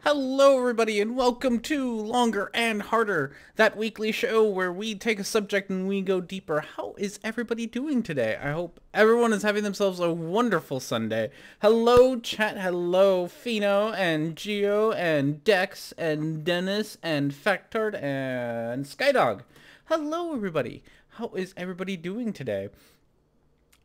Hello, everybody, and welcome to Longer and Harder, that weekly show where we take a subject and we go deeper. How is everybody doing today? I hope everyone is having themselves a wonderful Sunday. Hello, chat. Hello, Fino and Geo and Dex and Dennis and Factard and Skydog. Hello, everybody. How is everybody doing today?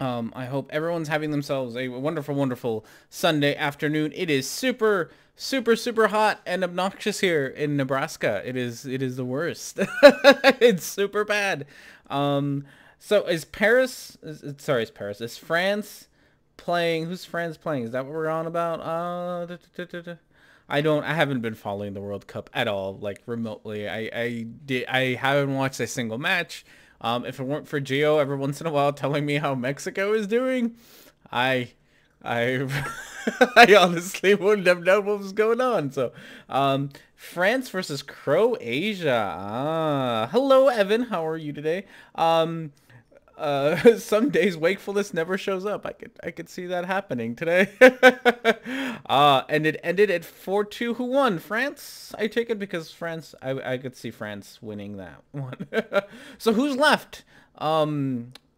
I hope everyone's having themselves a wonderful, wonderful Sunday afternoon. It is super, super, super hot and obnoxious here in Nebraska. It is the worst. It's super bad. So is Paris? Sorry, is Paris? Is France playing? Who's France playing? Is that what we're on about? I haven't been following the World Cup at all, like remotely. I haven't watched a single match. If it weren't for Geo every once in a while telling me how Mexico is doing, I I I honestly wouldn't have known what was going on. So, France versus Croatia. Hello Evan, how are you today? Some days wakefulness never shows up. I could see that happening today. And it ended at 4-2. Who won? France? I take it because France. I could see France winning that one. So who's left?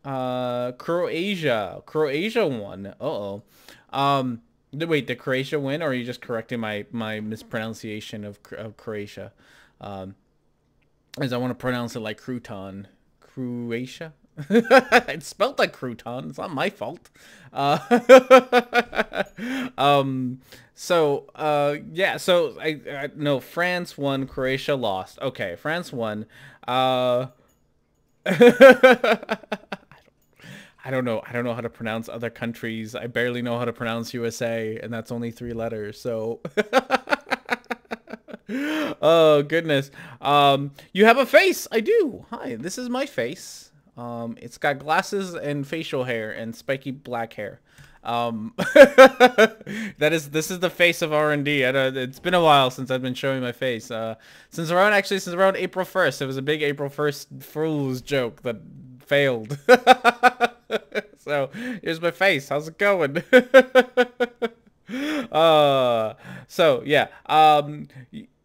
Croatia. Croatia won. Uh-oh. Wait, did Croatia win, or are you just correcting my mispronunciation of Croatia? As I want to pronounce it like crouton. Croatia? It's spelled like crouton. It's not my fault. Yeah, so I no, France won, Croatia lost. Okay, France won. I don't know. I don't know how to pronounce other countries. I barely know how to pronounce USA, and that's only 3 letters. So oh goodness. You have a face. I do. Hi, this is my face. It's got glasses and facial hair and spiky black hair. This is the face of R&D. It's been a while since I've been showing my face. Since around April 1st. It was a big April 1st Fool's joke that failed. So here's my face. How's it going? So yeah.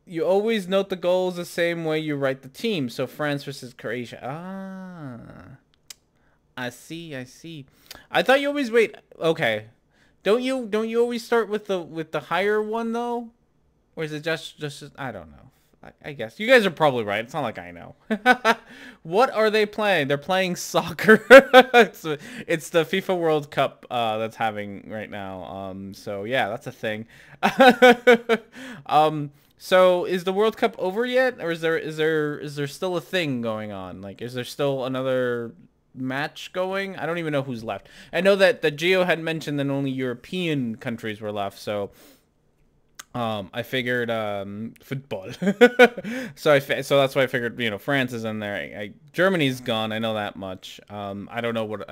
You always note the goals the same way you write the team. So France versus Croatia. I see. I see. I thought you always wait. Okay. Don't you always start with the higher one though? Or is it just I don't know. I guess you guys are probably right. It's not like I know. What are they playing? They're playing soccer. It's the FIFA World Cup that's having right now. So yeah, that's a thing. So is the World Cup over yet, or is there still a thing going on? Like, is there still another match going? I don't even know who's left. I know that the Geo had mentioned that only European countries were left, so I figured football. So that's why I figured, France is in there. Germany's gone. I know that much. I don't know what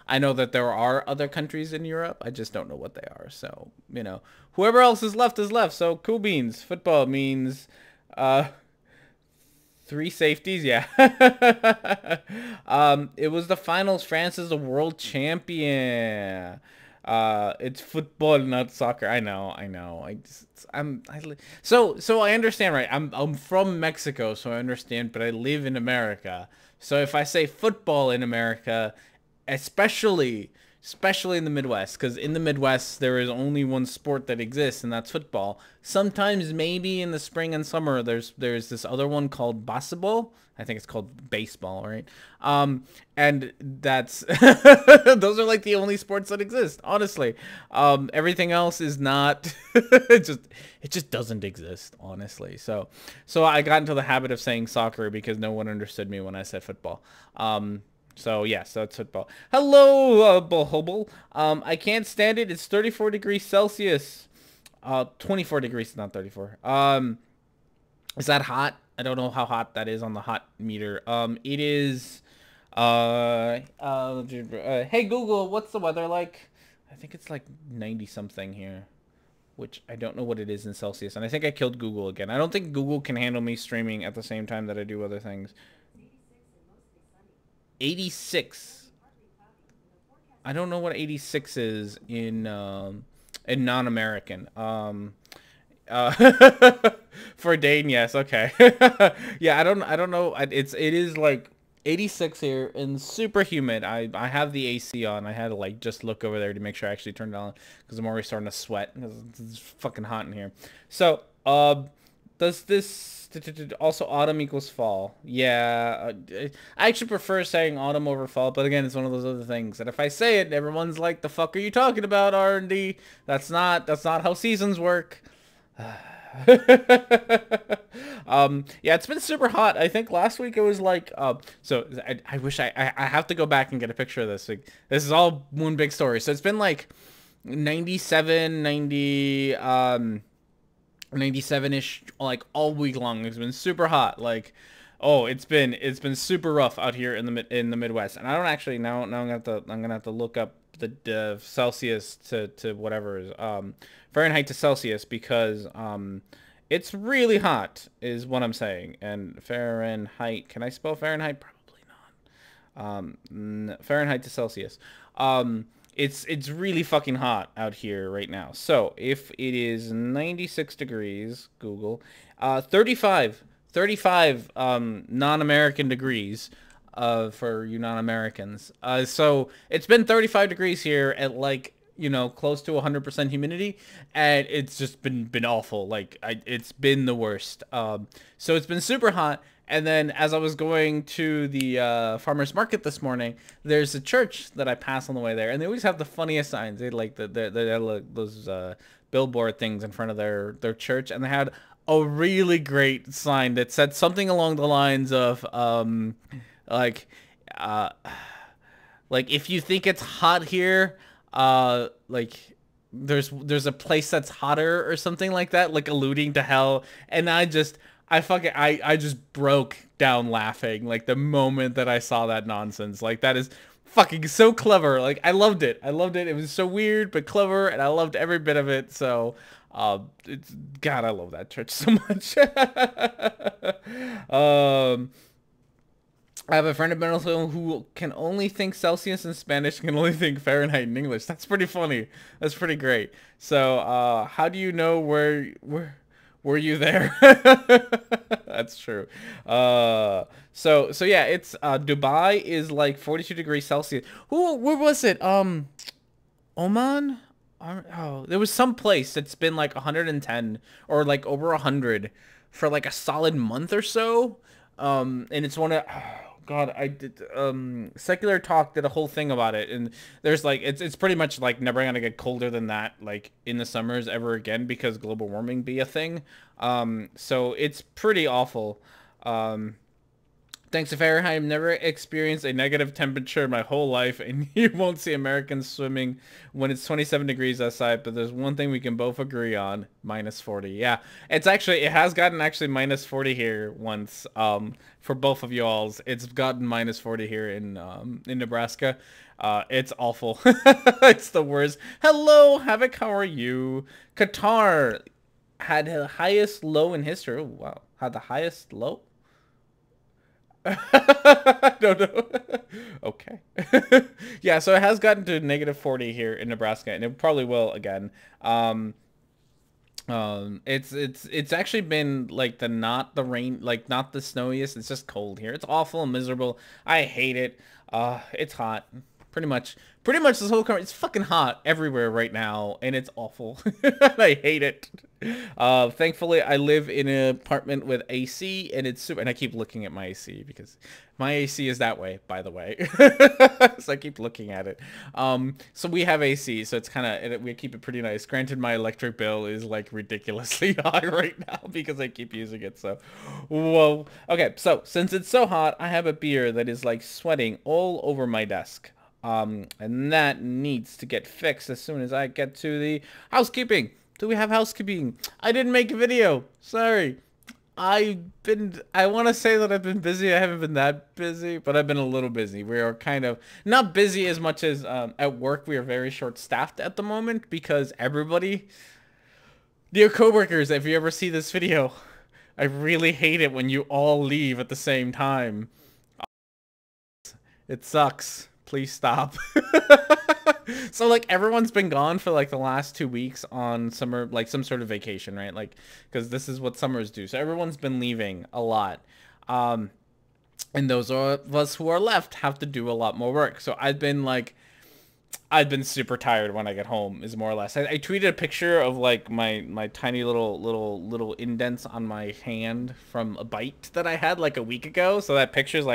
I know that there are other countries in Europe. I just don't know what they are. So, whoever else is left is left. So cool beans. Football means 3 safeties, yeah. It was the finals. France is the world champion. It's football, not soccer. I know. So I understand, right? I'm from Mexico, so I understand, but I live in America. So if I say football in America, especially in the Midwest, because in the Midwest there is only one sport that exists, and that's football. Sometimes maybe in the spring and summer there's this other one called basketball. I think it's called baseball, right? And that's those are like the only sports that exist, honestly. Everything else is not. It just doesn't exist, honestly. So I got into the habit of saying soccer because no one understood me when I said football. So yes, that's football. Hello, Hobble. I can't stand it. It's 34 degrees Celsius. 24 degrees, not 34. Is that hot? I don't know how hot that is on the hot meter. It is. Hey Google, what's the weather like? I think it's like 90 something here, which I don't know what it is in Celsius. And I think I killed Google again. I don't think Google can handle me streaming at the same time that I do other things. 86. I don't know what 86 is in non-American. For Dane, yes, okay. Yeah, I don't know. It is like 86 here and super humid. I have the AC on. I had to like just look over there to make sure I actually turned it on because I'm already starting to sweat because it's fucking hot in here. So, does this also autumn equals fall? Yeah, I actually prefer saying autumn over fall, but again, it's one of those other things that if I say it, everyone's like, "The fuck are you talking about, R&D? That's not how seasons work." Yeah, it's been super hot. I think last week it was like so I wish I have to go back and get a picture of this. Like, this is all one big story. So it's been like 97 90 97-ish like all week long. It's been super hot. Like, oh, it's been super rough out here in the Midwest. And I don't actually now I'm gonna have to look up the Celsius to whatever is Fahrenheit to Celsius because it's really hot is what I'm saying. And Fahrenheit, can I spell Fahrenheit? Probably not. Fahrenheit to Celsius. It's really fucking hot out here right now. So if it is 96 degrees, Google, 35 non-American degrees for you non-Americans. So it's been 35 degrees here at like, you know, close to 100% humidity, and it's just been awful. Like it's been the worst. So it's been super hot. And then as I was going to the farmer's market this morning, there's a church that I pass on the way there, and they always have the funniest signs. They like those billboard things in front of their church, and they had a really great sign that said something along the lines of like if you think it's hot here, like there's a place that's hotter or something like that, like alluding to hell. And I just broke down laughing like the moment that I saw that nonsense. Like, that is fucking so clever. Like, I loved it. It was so weird but clever, and I loved every bit of it. So it's, God, I love that church so much. I have a friend in middle school who can only think Celsius in Spanish, can only think Fahrenheit in English. That's pretty funny. That's pretty great. So how do you know where were you there? That's true. So yeah, it's Dubai is like 42 degrees Celsius. Where was it? Oman? Oh, there was some place that's been like 110 or like over 100 for like a solid month or so. And it's one of, oh God, I did Secular Talk did a whole thing about it, and there's like it's pretty much like never gonna get colder than that like in the summers ever again because global warming be a thing. So it's pretty awful. Thanks to Fahrenheit, I've never experienced a negative temperature in my whole life, and you won't see Americans swimming when it's 27 degrees outside, but there's one thing we can both agree on, -40. Yeah, it has gotten actually -40 here once, for both of y'all's. It's gotten -40 here in Nebraska. It's awful. It's the worst. Hello, Havoc, how are you? Qatar had the highest low in history. Oh, wow. Had the highest low? I don't know. Okay. Yeah, so it has gotten to -40 here in Nebraska, and it probably will again. It's actually been like not the rain, like not the snowiest. It's just cold here. It's awful and miserable. I hate it. It's hot. Pretty much this whole country. It's fucking hot everywhere right now, and it's awful. I hate it. Thankfully, I live in an apartment with AC, and it's super. And I keep looking at my AC because my AC is that way, by the way. So I keep looking at it. So we have AC, so it's kind of, we keep it pretty nice. Granted, my electric bill is like ridiculously high right now because I keep using it. So, whoa. Okay, so since it's so hot, I have a beer that is like sweating all over my desk. And that needs to get fixed as soon as I get to the housekeeping. Do we have housekeeping? I didn't make a video. Sorry. I want to say that I've been busy. I haven't been that busy, but I've been a little busy. We are kind of not busy as much as at work. We are very short-staffed at the moment because everybody, dear coworkers, if you ever see this video, I really hate it when you all leave at the same time. It sucks. Please stop. So like everyone's been gone for like the last 2 weeks on summer, like some sort of vacation, right? Like, because this is what summers do. So everyone's been leaving a lot. And those of us who are left have to do a lot more work. So I've been super tired when I get home, is more or less. I tweeted a picture of like my tiny little indents on my hand from a bite that I had like a week ago. So that picture is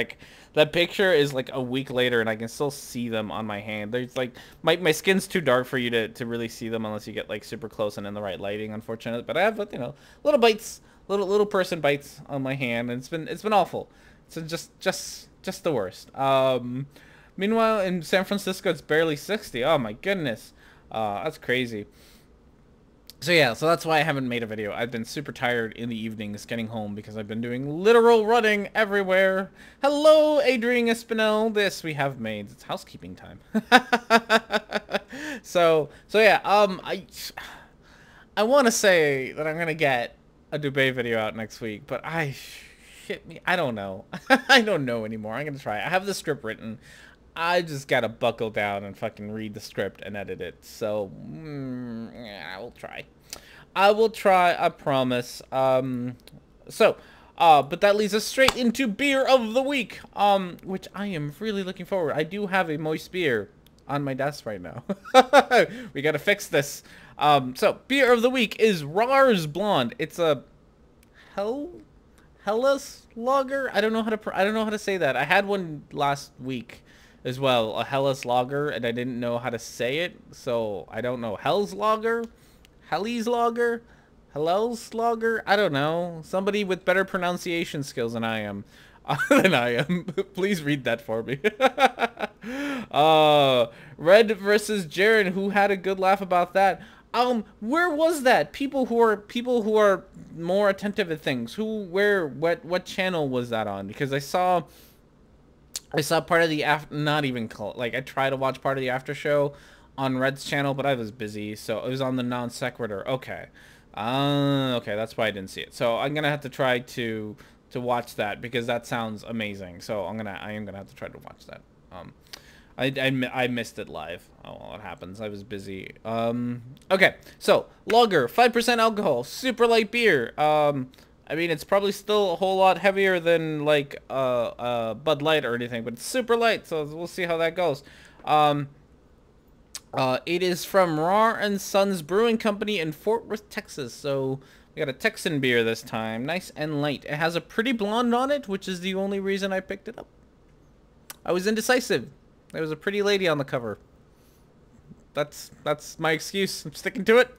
like a week later, and I can still see them on my hand. There's like my skin's too dark for you to really see them unless you get like super close and in the right lighting, unfortunately. But I have, you know, little bites, little person bites on my hand, and it's been awful. So just the worst. Meanwhile, in San Francisco, it's barely 60. Oh my goodness. That's crazy. So yeah, so that's why I haven't made a video. I've been super tired in the evenings getting home because I've been doing literal running everywhere. Hello, Adrian Espinel. This we have made. It's housekeeping time. So yeah, I want to say that I'm going to get a Dubai video out next week, but I don't know. I don't know anymore. I'm going to try. I have the script written. I just gotta buckle down and fucking read the script and edit it. So, yeah, I will try. I promise. But that leads us straight into beer of the week, which I am really looking forward. I do have a moist beer on my desk right now. We gotta fix this. So, beer of the week is Rars Blonde. It's a Hellas lager. I don't know how to say that. I had one last week as well, a Hellas lager, and I didn't know how to say it, so I don't know. Hell's lager? Helly's lager? Hell's lager? I don't know. Somebody with better pronunciation skills than I am. Please read that for me. Red versus Jaren, who had a good laugh about that. Where was that? People who are more attentive at things. What channel was that on? Because I saw part of the I tried to watch part of the after show on Red's channel, but I was busy, so it was on the non sequitur. Okay. Okay, that's why I didn't see it. So I'm gonna have to try to watch that because that sounds amazing. So I am gonna have to try to watch that. I missed it live. Oh, well, it happens. I was busy. Okay, so lager, 5% alcohol, super light beer. I mean, it's probably still a whole lot heavier than, like, Bud Light or anything, but it's super light, so we'll see how that goes. It is from Rar & Sons Brewing Company in Fort Worth, Texas, so we got a Texan beer this time. Nice and light. It has a pretty blonde on it, which is the only reason I picked it up. I was indecisive. There was a pretty lady on the cover. That's my excuse. I'm sticking to it.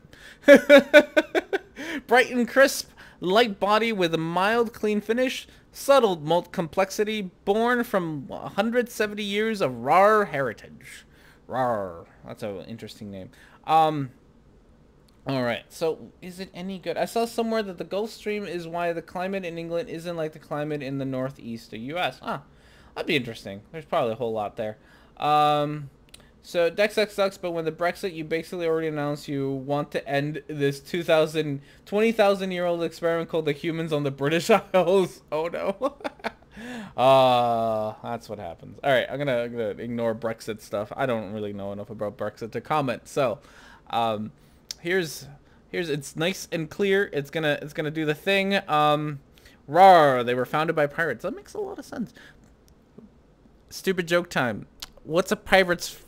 Bright and crisp. Light body with a mild, clean finish, subtle malt complexity, born from 170 years of Rar heritage. Rar. That's an interesting name. Alright, so is it any good? I saw somewhere that the Gulf Stream is why the climate in England isn't like the climate in the northeast of U.S. Ah, that'd be interesting. There's probably a whole lot there. So Dex sucks, but when the Brexit, you basically already announced you want to end this 20,000-year-old experiment called the humans on the British Isles. Oh no. That's what happens. All right, I'm gonna ignore Brexit stuff. I don't really know enough about Brexit to comment. So, here's it's nice and clear. It's gonna do the thing. Rar, they were founded by pirates. That makes a lot of sense. Stupid joke time. What's a pirate's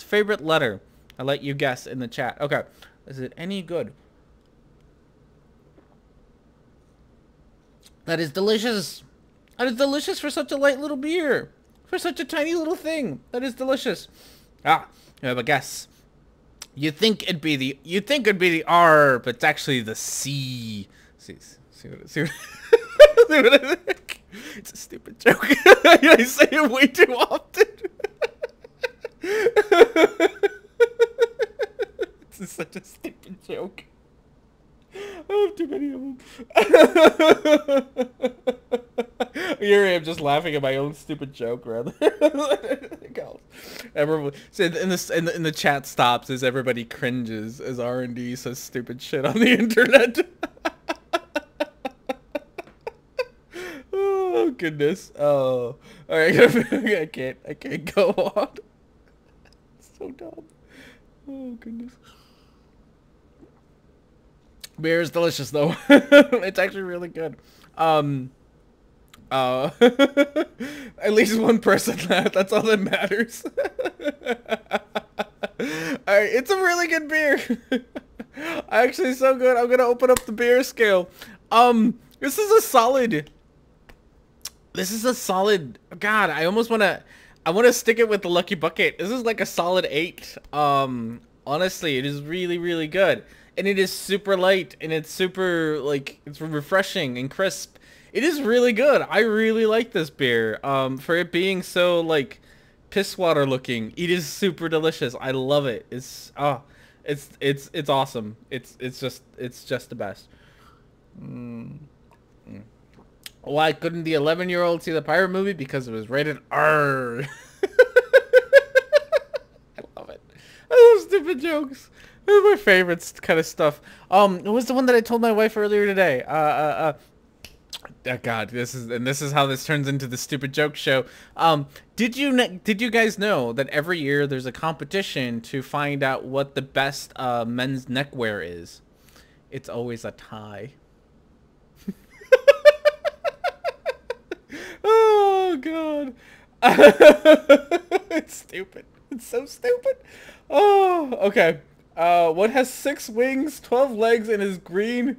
favorite letter? I'll let you guess in the chat. Okay. Is it any good? That is delicious. That is delicious for such a light little beer. For such a tiny little thing. That is delicious. Ah, you have a guess. You think it'd be the R, but it's actually the C. See what I think? It's a stupid joke. I say it way too often. It's such a stupid joke. I have too many of them. Here I am just laughing at my own stupid joke rather. Everyone in the chat stops as everybody cringes as R&D says stupid shit on the internet. Oh goodness. Oh, all right. I can't go on. so dumb. Oh goodness. Beer is delicious though. It's actually really good. At least one person laughed. That's all that matters. Alright, it's a really good beer. Actually so good. I'm gonna open up the beer scale. This is a solid. God, I wanna stick it with the Lucky Bucket. This is like a solid 8. Honestly, it is really, really good. And it is super light, and it's super, like, it's refreshing and crisp. It is really good. I really like this beer. For it being so, like, piss water looking, it is super delicious. I love it. It's awesome. It's just the best. Why couldn't the 11-year-old see the pirate movie? Because it was rated R. I love it. I love stupid jokes. This is my favorite kind of stuff. What was the one that I told my wife earlier today? God, this is how this turns into the stupid joke show. Did you guys know that every year there's a competition to find out what the best men's neckwear is? It's always a tie. Oh God. It's stupid. It's so stupid. Oh, okay. What has 6 wings, 12 legs, and is green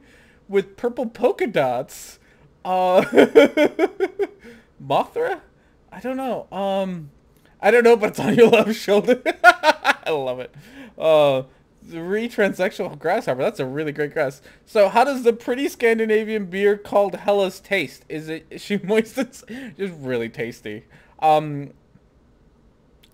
with purple polka dots? Mothra? I don't know. I don't know, but it's on your left shoulder. I love it. The transsexual grasshopper. That's a really great grass. So, how does the pretty Scandinavian beer called Hellas taste? Is she moist? It's just really tasty.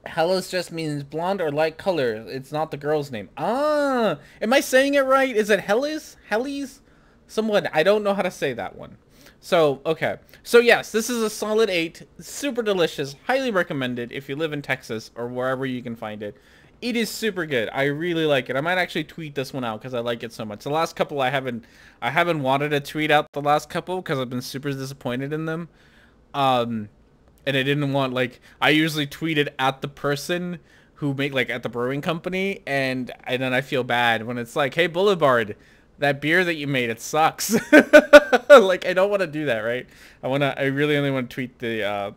Hellas just means blonde or light color. It's not the girl's name. Ah, am I saying it right? Is it Hellas? Hellies? Someone, I don't know how to say that one. So, okay. So, yes, this is a solid 8. Super delicious. Highly recommended if you live in Texas or wherever you can find it. It is super good. I really like it. I might actually tweet this one out because I like it so much. The last couple I haven't wanted to tweet out the last couple because I've been super disappointed in them. And I didn't want, like, I usually tweet it at the person who make, like, at the brewing company, and then I feel bad when it's like, hey, Boulevard, that beer that you made, it sucks. Like, I don't want to do that, right? I really only want to tweet the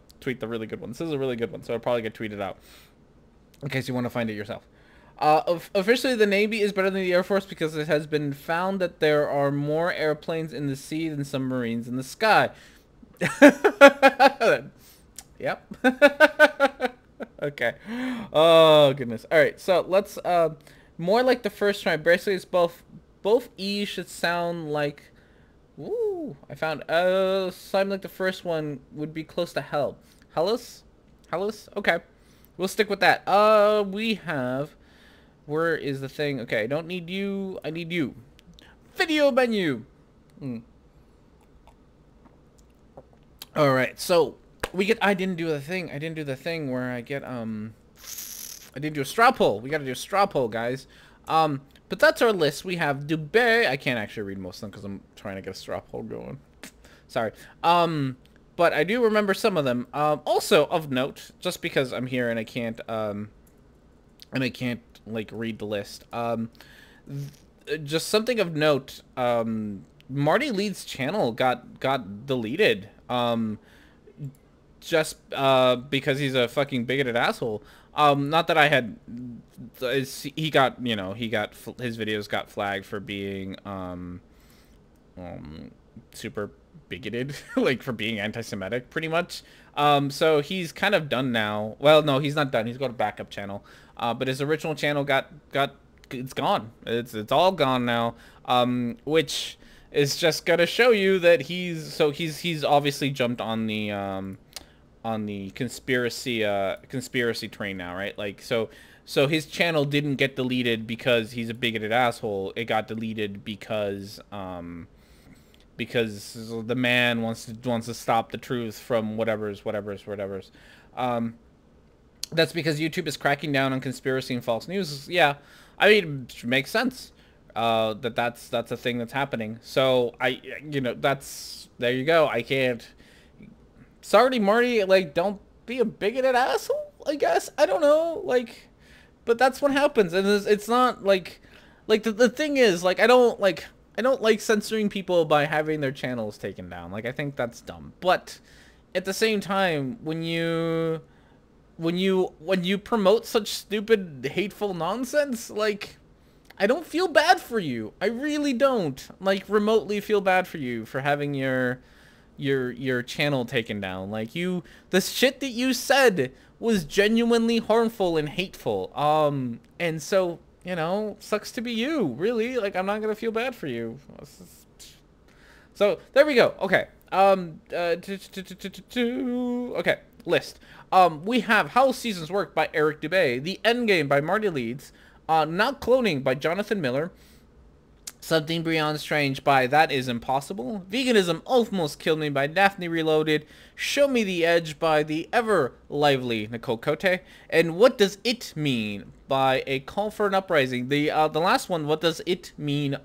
really good one. This is a really good one, so I'll probably get tweeted out in case you want to find it yourself. Officially, the Navy is better than the Air Force because it has been found that there are more airplanes in the sea than submarines in the sky. Yep. Okay. Oh goodness. All right. So let's more like the first try. Basically, it's both E should sound like. Ooh, I found sounding like the first one would be close to hell. Hellas. Okay, we'll stick with that. We have. Where is the thing? Okay, I don't need you. I need you. Video menu. All right. So. I didn't do the thing where I get, I didn't do a straw poll. We gotta do a straw poll, guys. But that's our list. We have Dubai. I can't actually read most of them because I'm trying to get a straw poll going. Sorry. But I do remember some of them. Also, of note, just because I'm here and I can't, like, read the list. Just something of note, Marty Leeds' channel got deleted. Just because he's a fucking bigoted asshole. Not that I had, he got his videos got flagged for being super bigoted, like for being anti-Semitic, pretty much. So he's kind of done now. Well, no, he's not done. He's got a backup channel. But his original channel it's gone. It's all gone now. Which is just gonna show you that he's obviously jumped on the conspiracy train now, right? Like, so his channel didn't get deleted because he's a bigoted asshole. It got deleted because the man wants to stop the truth from whatever's. That's because YouTube is cracking down on conspiracy and false news. Yeah, I mean, it makes sense. That's a thing that's happening. So there you go. I can't. Sorry, Marty, like, don't be a bigoted asshole, I guess. I don't know, like, but that's what happens, and it's not like the thing is, like, I don't like censoring people by having their channels taken down. Like, I think that's dumb. But at the same time, when you promote such stupid, hateful nonsense, like, I don't feel bad for you. I really don't, like, remotely feel bad for you for having your channel taken down. Like, the shit that you said was genuinely harmful and hateful. And so, you know, sucks to be you, really. Like, I'm not gonna feel bad for you. So there we go. Okay. Okay. List. We have How Seasons Work by Eric Dubay, The Endgame by Marty Leeds, Not Cloning by Jonathan Miller, Something Beyond Strange by That Is Impossible, Veganism Almost Killed Me by Daphne Reloaded, Show Me the Edge by the ever lively Nicole Cote, and What Does It Mean by A Call for an Uprising. The last one, What Does It Mean,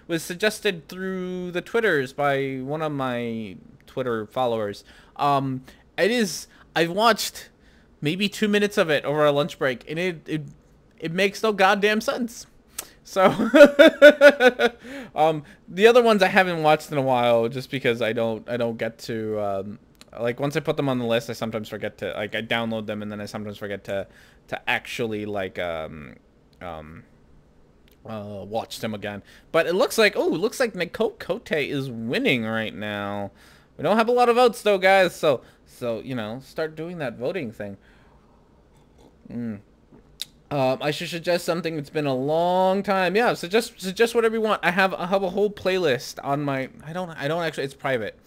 was suggested through the Twitters by one of my Twitter followers. I've watched maybe 2 minutes of it over a lunch break, and it makes no goddamn sense. So, the other ones I haven't watched in a while, just because I don't get to, like, once I put them on the list, I sometimes forget to, like, I download them, and then I sometimes forget to actually, like, watch them again. But it looks like, Nicole Cote is winning right now. We don't have a lot of votes, though, guys, so, you know, start doing that voting thing. I should suggest something that's been a long time. Yeah, suggest whatever you want. I have a whole playlist on my. I don't actually. It's private.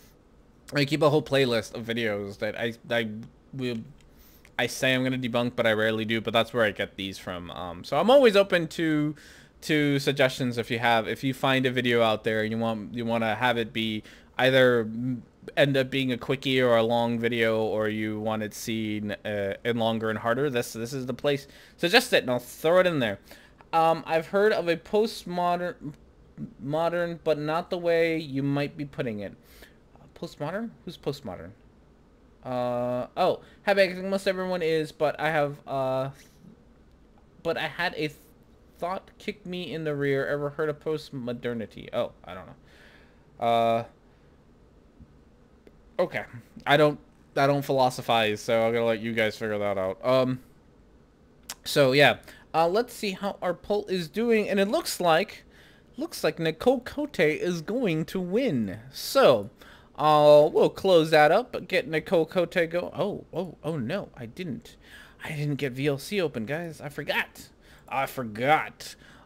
I keep a whole playlist of videos that I say I'm gonna debunk, but I rarely do. But that's where I get these from. So I'm always open to suggestions if you find a video out there and you want to have it be either end up being a quickie or a long video, or you want it seen in longer and harder. This is the place. Suggest it and I'll throw it in there. I've heard of a postmodern, but not the way you might be putting it. Postmodern? Who's postmodern? Oh, I think most everyone is, but I have but I had a thought kick me in the rear. Ever heard of postmodernity? Oh, I don't know. Okay, I don't philosophize, so I'm gonna let you guys figure that out. So yeah, let's see how our poll is doing, and it looks like Nicole Cote is going to win. So, we'll close that up, get Nicole Cote go. Oh no, I didn't get VLC open, guys. I forgot.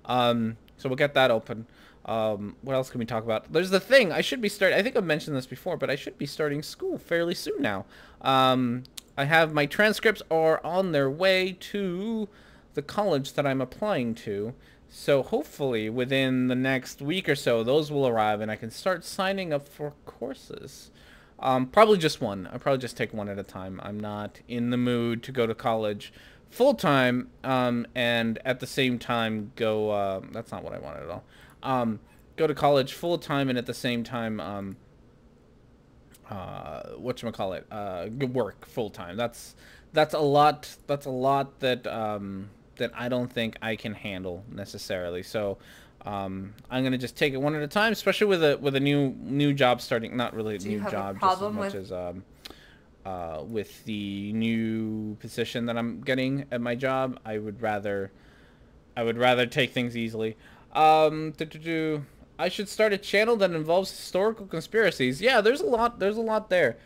So we'll get that open. What else can we talk about? There's the thing. I should be starting. I think I've mentioned this before, but I should be starting school fairly soon now. I have my transcripts are on their way to the college that I'm applying to. So hopefully within the next week or so, those will arrive and I can start signing up for courses. Probably just one. I'll probably just take one at a time. I'm not in the mood to go to college full-time, and at the same time go, that's not what I wanted at all. Go to college full-time and at the same time, whatchamacallit, work full-time. That's a lot that, that I don't think I can handle necessarily. So, I'm gonna just take it one at a time, especially with a new job starting. Not really a new job, just as much as, with the new position that I'm getting at my job. I would rather take things easily. I should start a channel that involves historical conspiracies. Yeah, there's a lot there.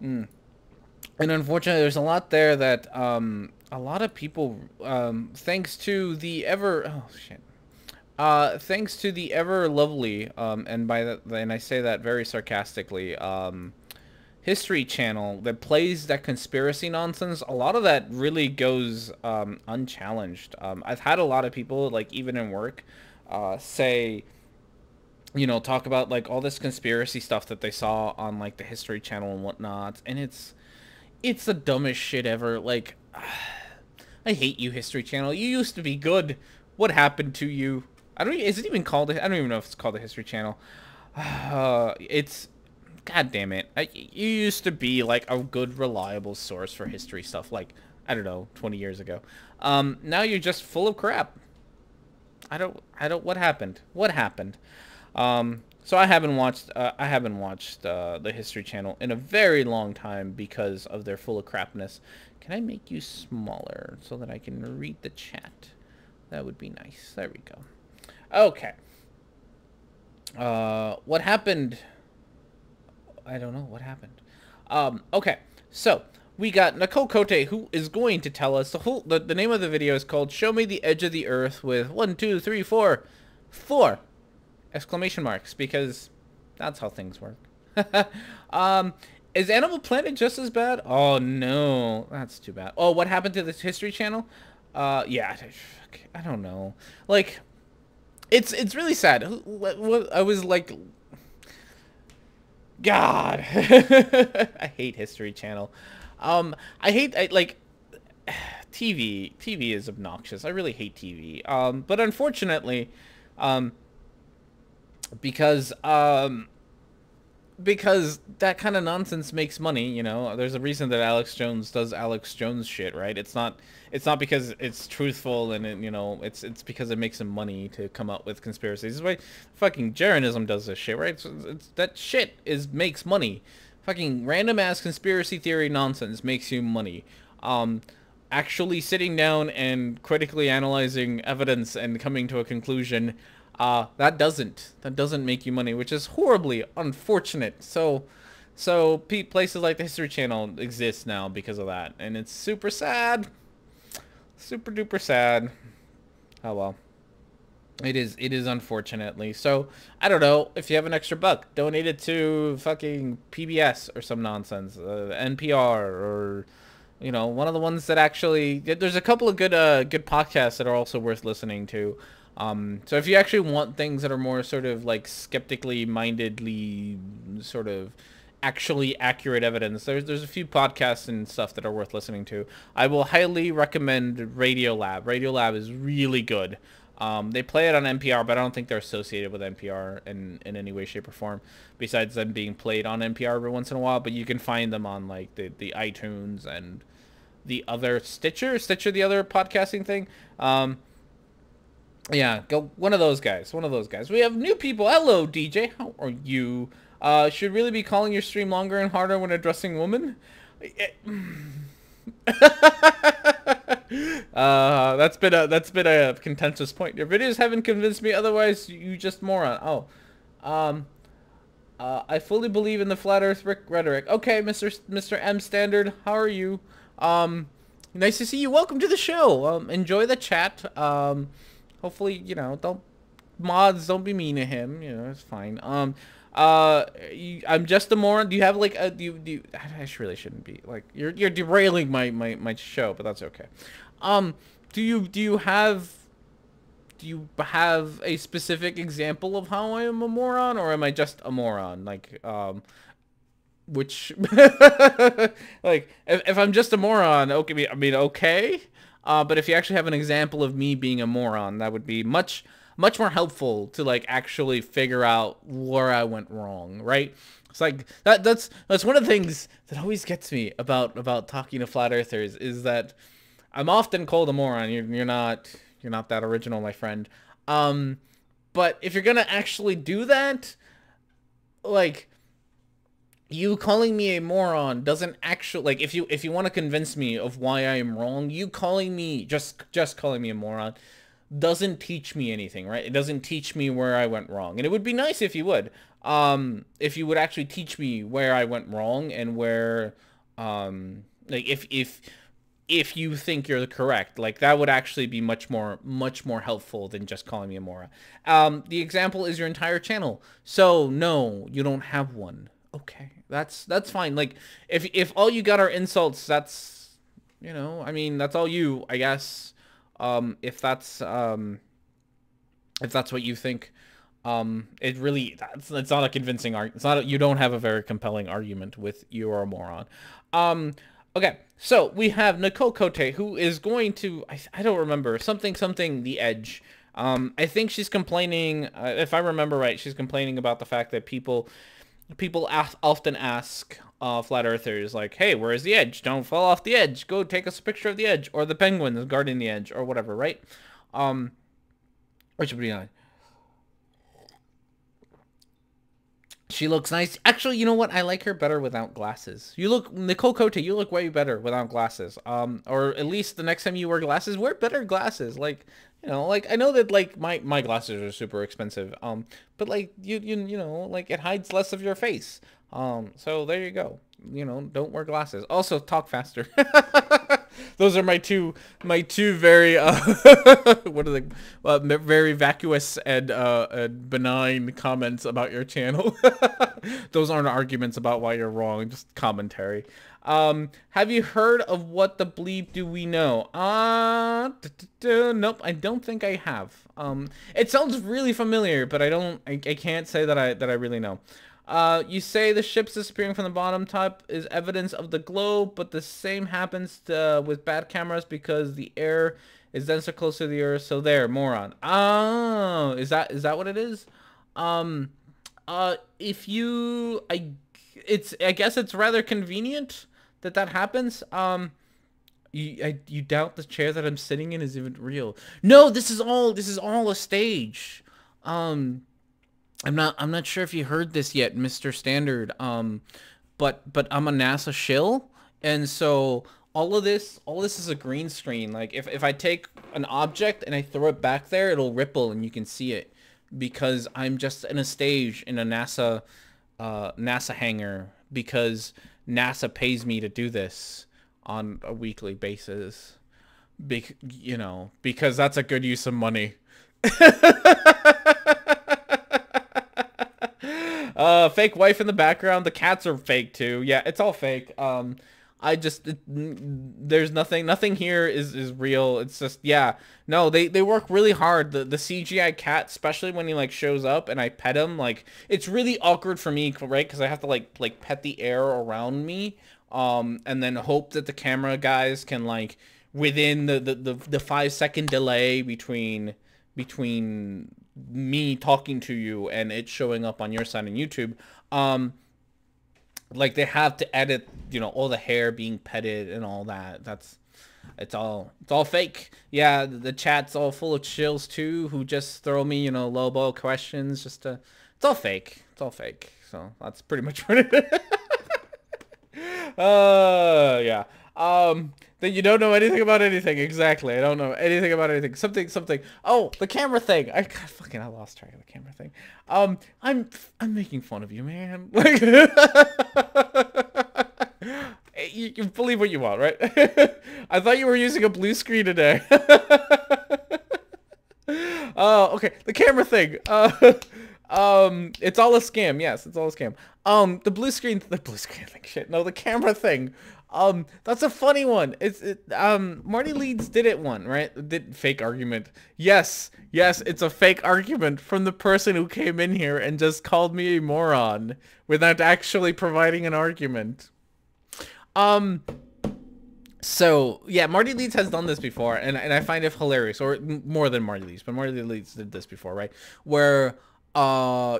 And unfortunately, there's a lot there that a lot of people, thanks to the ever lovely, and by that, and I say that very sarcastically, History Channel that plays that conspiracy nonsense, a lot of that really goes unchallenged. I've had a lot of people, like, even in work, say, you know, talk about, like, all this conspiracy stuff that they saw on, like, the History Channel and whatnot, and it's the dumbest shit ever. Like, I hate you, History Channel. You used to be good. What happened to you? Is it even called? I don't even know if it's called the History Channel. It's, god damn it. You used to be, like, a good, reliable source for history stuff. Like, I don't know, 20 years ago. Now you're just full of crap. What happened? What happened? So I haven't watched the History Channel in a very long time because of their full of crapness. Can I make you smaller so that I can read the chat? That would be nice. There we go. Okay. What happened? I don't know what happened. Okay. So we got Nicole Cote, who is going to tell us the name of the video is called "Show Me the Edge of the Earth" with 1, 2, 3, 4 exclamation marks, because that's how things work. Is Animal Planet just as bad? Oh no, that's too bad. Oh, what happened to this History Channel? Yeah, I don't know. Like, it's really sad. I was like, God, I hate History Channel. Like TV. TV is obnoxious. I really hate TV. But unfortunately, because that kind of nonsense makes money, you know. There's a reason that Alex Jones does Alex Jones shit, right? It's not because it's truthful and it, you know, it's because it makes him money to come up with conspiracies. This is why fucking Jeranism does this shit, right? That shit makes money. Fucking random ass conspiracy theory nonsense makes you money. Actually sitting down and critically analyzing evidence and coming to a conclusion, that doesn't make you money, which is horribly unfortunate. So places like the History Channel exist now because of that, and it's super sad, super duper sad. Oh well, it is unfortunately. So I don't know, if you have an extra buck, donate it to fucking PBS or some nonsense, NPR, or you know, one of the ones that actually, there's a couple of good podcasts that are also worth listening to. So if you actually want things that are more sort of like skeptically mindedly sort of actually accurate evidence, there's a few podcasts and stuff that are worth listening to. I will highly recommend Radiolab. Radiolab is really good. They play it on NPR, but I don't think they're associated with NPR in any way, shape, or form, besides them being played on NPR every once in a while. But you can find them on like the iTunes and the other Stitcher, the other podcasting thing. Yeah, go one of those guys. We have new people. Hello, DJ. How are you? Should really be calling your stream longer and harder when addressing women. That's been a contentious point. Your videos haven't convinced me otherwise. You just moron. Oh, I fully believe in the flat Earth rhetoric. Okay, Mr. M Standard. How are you? Nice to see you. Welcome to the show. Enjoy the chat. Hopefully, you know, don't be mean to him. You know, it's fine. I'm just a moron. Do you have like a do you I really shouldn't be like, you're derailing my show, but that's okay. Do you have a specific example of how I am a moron, or am I just a moron? Like, which like, if I'm just a moron, okay, I mean, okay. But if you actually have an example of me being a moron, that would be much more helpful to like actually figure out where I went wrong, right? It's like that's one of the things that always gets me about talking to flat earthers, is that I'm often called a moron. You're not that original, my friend. But if you're gonna actually do that, like, you calling me a moron doesn't actually, like, if you want to convince me of why I am wrong, you calling me just calling me a moron doesn't teach me anything, right? It doesn't teach me where I went wrong. And it would be nice if you would. If you would actually teach me where I went wrong, and where like, if you think you're correct, like, that would actually be much more helpful than just calling me a moron. The example is your entire channel. So no, you don't have one. Okay, that's fine. Like, if all you got are insults, that's, you know, I mean, that's all you, I guess. If that's what you think, it's not a convincing argument. You don't have a very compelling argument with you're a moron. Okay, so we have Nicole Cote, who is going to, I don't remember, something the edge. I think she's complaining, if I remember right, she's complaining about the fact that people people often ask flat earthers, like, hey, where is the edge? Don't fall off the edge. Go take us a picture of the edge, or the penguin is guarding the edge, or whatever, right? Which would be nice. She looks nice. Actually, you know what? I like her better without glasses. You look, Nicole Cote, you look way better without glasses. Or at least the next time you wear glasses, wear better glasses. Like, you know, like, I know that, like, my glasses are super expensive. But, like, you know, like, it hides less of your face. So there you go. You know, don't wear glasses. Also, talk faster. Those are my two very what are they? Very vacuous and benign comments about your channel. Those aren't arguments about why you're wrong, just commentary. Have you heard of What the Bleep Do We Know? Nope, I don't think I have. It sounds really familiar, but I can't say that I really know. You say the ships disappearing from the bottom top is evidence of the globe, but the same happens with bad cameras because the air is denser close to the earth. So there, moron. Oh, is that what it is? If you, I guess it's rather convenient that happens. You doubt the chair that I'm sitting in is even real? No, this is all a stage. I'm not sure if you heard this yet, Mr. Standard. But I'm a NASA shill, and so all of this is a green screen. Like if I take an object and I throw it back there, it'll ripple and you can see it because I'm just in a stage in a NASA hangar because NASA pays me to do this on a weekly basis. You know, because that's a good use of money. Fake wife in the background. The cats are fake too. Yeah, it's all fake. There's nothing here is real. It's just, yeah. No, they work really hard. The CGI cat, especially when he like shows up and I pet him, like it's really awkward for me, right? Because I have to like pet the air around me, and then hope that the camera guys can like within the 5-second delay between me talking to you and it showing up on your side on YouTube, like they have to edit, you know, all the hair being petted and all that. It's all fake. Yeah, the chat's all full of chills too, who just throw me, you know, low ball questions just to, it's all fake. It's all fake. So that's pretty much what it is. Yeah. Then you don't know anything about anything. Exactly. I don't know anything about anything. Something. Oh, the camera thing. I lost track of the camera thing. I'm making fun of you, man. Like, you can believe what you want, right? I thought you were using a blue screen today. Oh, okay. The camera thing. It's all a scam. Yes, it's all a scam. The blue screen thing. Shit. No, the camera thing. That's a funny one. Marty Leeds did it one, right? Did fake argument. Yes, it's a fake argument from the person who came in here and just called me a moron without actually providing an argument. So yeah, Marty Leeds has done this before, and I find it hilarious, or more than Marty Leeds, but Marty Leeds did this before, right? Where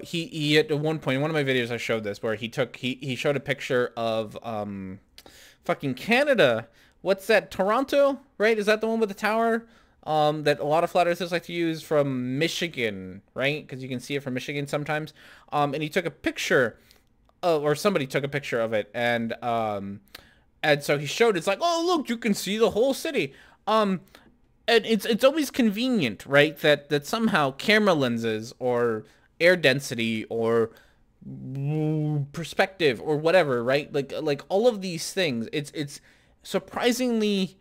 he at one point in one of my videos I showed this where he showed a picture of fucking Canada. What's that? Toronto, right? Is that the one with the tower? That a lot of flat earthers like to use from Michigan, right? Because you can see it from Michigan sometimes. And he took a picture, or somebody took a picture of it, and so he showed it's like, oh look, you can see the whole city. And it's always convenient, right? That somehow camera lenses or air density or perspective or whatever, right? Like all of these things, it's surprisingly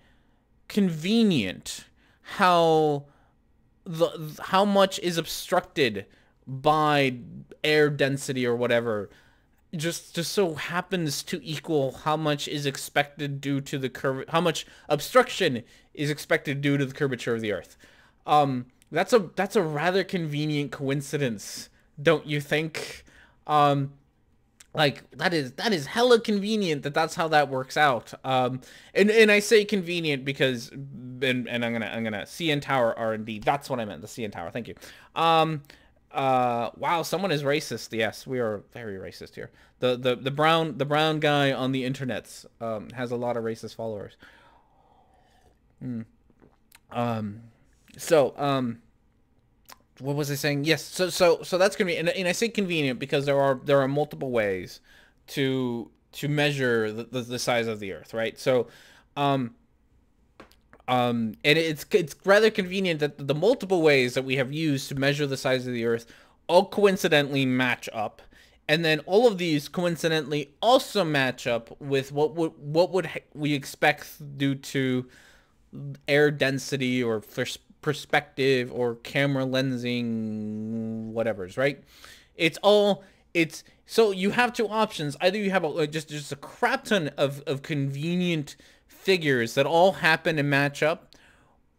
convenient how much is obstructed by air density or whatever just so happens to equal how much is expected due to the how much obstruction is expected due to the curvature of the earth. That's a rather convenient coincidence, don't you think? Like that is hella convenient that's how that works out. And I say convenient because and I'm gonna CN Tower R&D. That's what I meant. The CN Tower. Thank you. Wow, someone is racist. Yes, we are very racist here. The brown guy on the internets has a lot of racist followers. So what was I saying? Yes. So that's convenient, and I say convenient because there are multiple ways to measure the size of the Earth, right? So, and it's rather convenient that the multiple ways that we have used to measure the size of the Earth all coincidentally match up, and then all of these coincidentally also match up with what would we expect due to air density or perspective or camera lensing, whatever's right. It's so you have two options. Either you have just a crap ton of convenient figures that all happen and match up,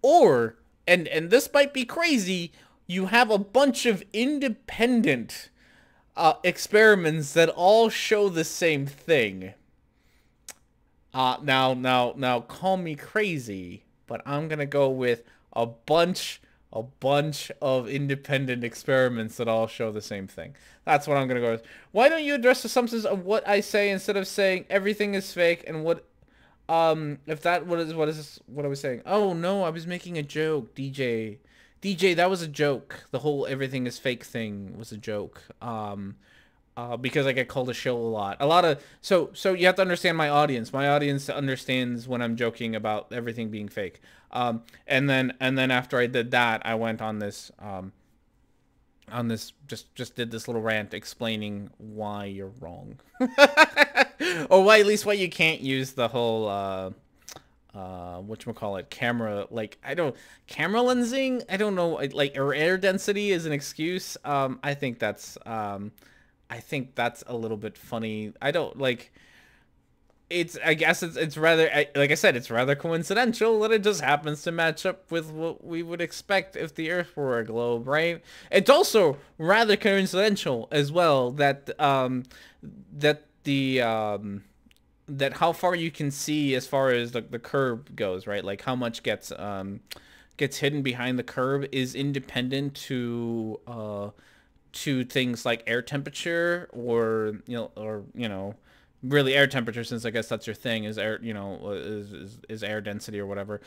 or and this might be crazy, you have a bunch of independent experiments that all show the same thing. Now, call me crazy, but I'm gonna go with a bunch of independent experiments that all show the same thing. That's what I'm gonna go with. Why don't you address the assumptions of what I say instead of saying everything is fake and what, if that, what I was saying? Oh no, I was making a joke, DJ, that was a joke. The whole everything is fake thing was a joke. Because I get called a shill a lot of, so you have to understand my audience. My audience understands when I'm joking about everything being fake. And then after I did that, I went on this, just did this little rant explaining why you're wrong. Or why, at least why you can't use the whole, whatchamacallit, camera, like, camera lensing, I don't know, like, or air density is an excuse. I think that's a little bit funny. I don't like I guess it's rather, like I said, it's rather coincidental that it just happens to match up with what we would expect if the Earth were a globe, right? It's also rather coincidental as well that that how far you can see as far as the curb goes, right? Like how much gets hidden behind the curb is independent to things like air temperature, or really air temperature, since I guess that's your thing, is air, is air density or whatever.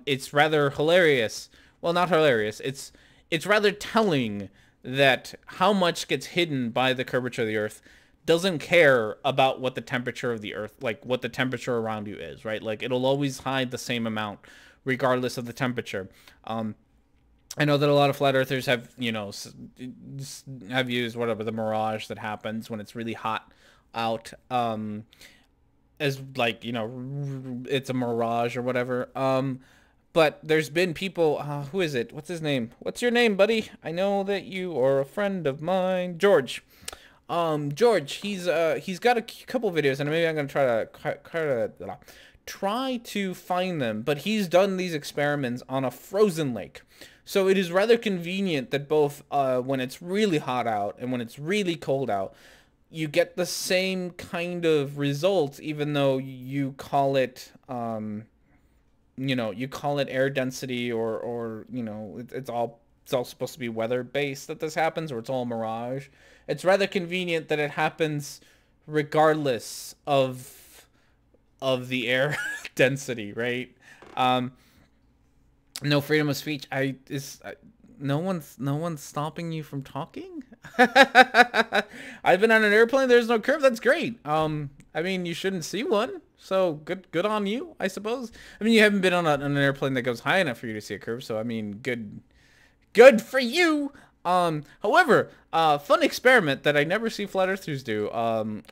It's rather hilarious. Well, not hilarious. It's rather telling that how much gets hidden by the curvature of the Earth doesn't care about what the temperature of the Earth, like what the temperature around you is, right? Like it'll always hide the same amount regardless of the temperature. I know that a lot of flat earthers have, have used whatever the mirage that happens when it's really hot out, as like, it's a mirage or whatever. But there's been people, who is it? What's his name? What's your name, buddy? I know that you are a friend of mine. George. George, he's got a couple videos, and maybe I'm going to try to find them, but he's done these experiments on a frozen lake. So it is rather convenient that both when it's really hot out and when it's really cold out, you get the same kind of results, even though you call it, you call it air density, or it's all supposed to be weather based that this happens, or it's all mirage. It's rather convenient that it happens regardless of the air density, right? No freedom of speech. No one's stopping you from talking. I've been on an airplane. There's no curve. That's great. I mean, you shouldn't see one. So good on you, I suppose. I mean, you haven't been on an airplane that goes high enough for you to see a curve. So I mean, good for you. However, fun experiment that I never see flat earthers do, and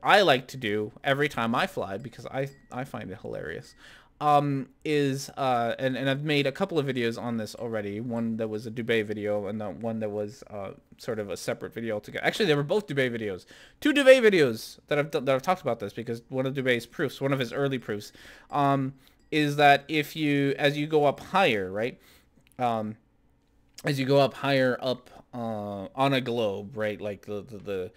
I like to do every time I fly because I find it hilarious. And I've made a couple of videos on this already. One that was a Dubai video, and the one that was sort of a separate video altogether. Actually, they were both Dubai videos. Two Dubai videos that I've talked about this, because one of Dubai's proofs, one of his early proofs, is that as you go up higher, right? As you go up higher up on a globe, right? Like the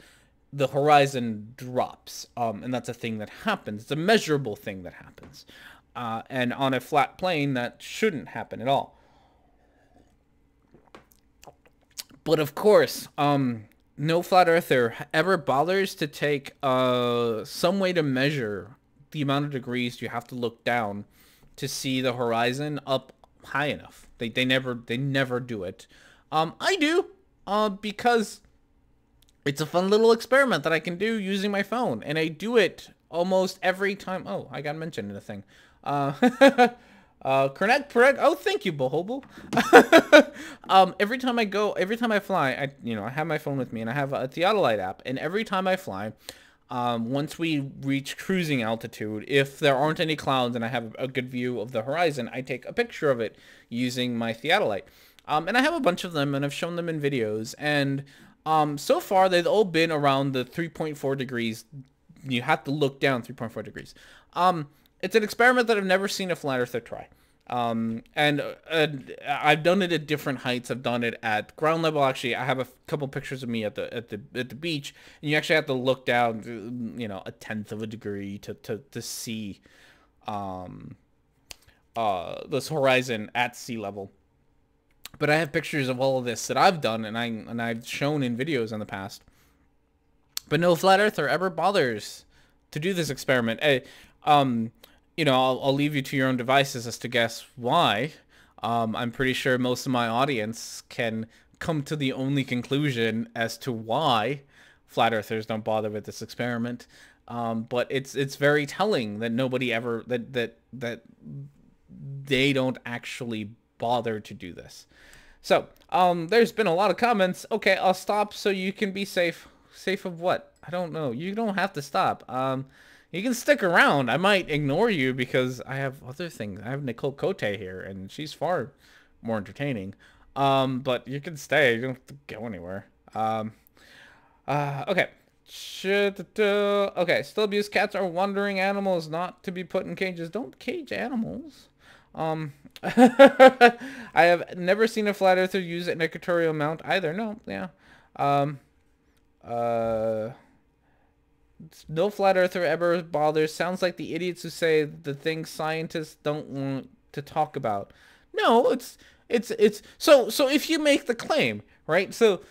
horizon drops, and that's a thing that happens. It's a measurable thing that happens. And on a flat plane, that shouldn't happen at all. But of course, no flat earther ever bothers to take some way to measure the amount of degrees you have to look down to see the horizon up high enough. They never do it. I do, because it's a fun little experiment that I can do using my phone, and I do it almost every time. Oh, I got mentioned in the thing. Correct. Oh, thank you, Bohobo. Every time I fly, I have my phone with me, and I have a theodolite app, and every time I fly, once we reach cruising altitude, if there aren't any clouds and I have a good view of the horizon, I take a picture of it using my theodolite. And I have a bunch of them, and I've shown them in videos, and so far they've all been around the 3.4 degrees. You have to look down 3.4 degrees. It's an experiment that I've never seen a flat earther try. And I've done it at different heights. I've done it at ground level. Actually, I have a couple pictures of me at the beach, and you actually have to look down, you know, a tenth of a degree to see this horizon at sea level. But I have pictures of all of this that I've done, and I've shown in videos in the past. But no flat earther ever bothers to do this experiment. You know, I'll leave you to your own devices as to guess why. I'm pretty sure most of my audience can come to the only conclusion as to why flat earthers don't bother with this experiment. But it's very telling that nobody ever that they don't actually bother to do this. So there's been a lot of comments. Okay, I'll stop so you can be safe. Safe of what? I don't know. You don't have to stop. You can stick around. I might ignore you because I have other things. I have Nicole Cote here, and she's far more entertaining. But you can stay. You don't have to go anywhere. Okay. Okay. Still abuse cats are wandering animals, not to be put in cages. Don't cage animals. I have never seen a flat earther use an equatorial mount either. No. Yeah. No flat earther ever bothers. Sounds like the idiots who say the things scientists don't want to talk about. No, it's so if you make the claim, right? So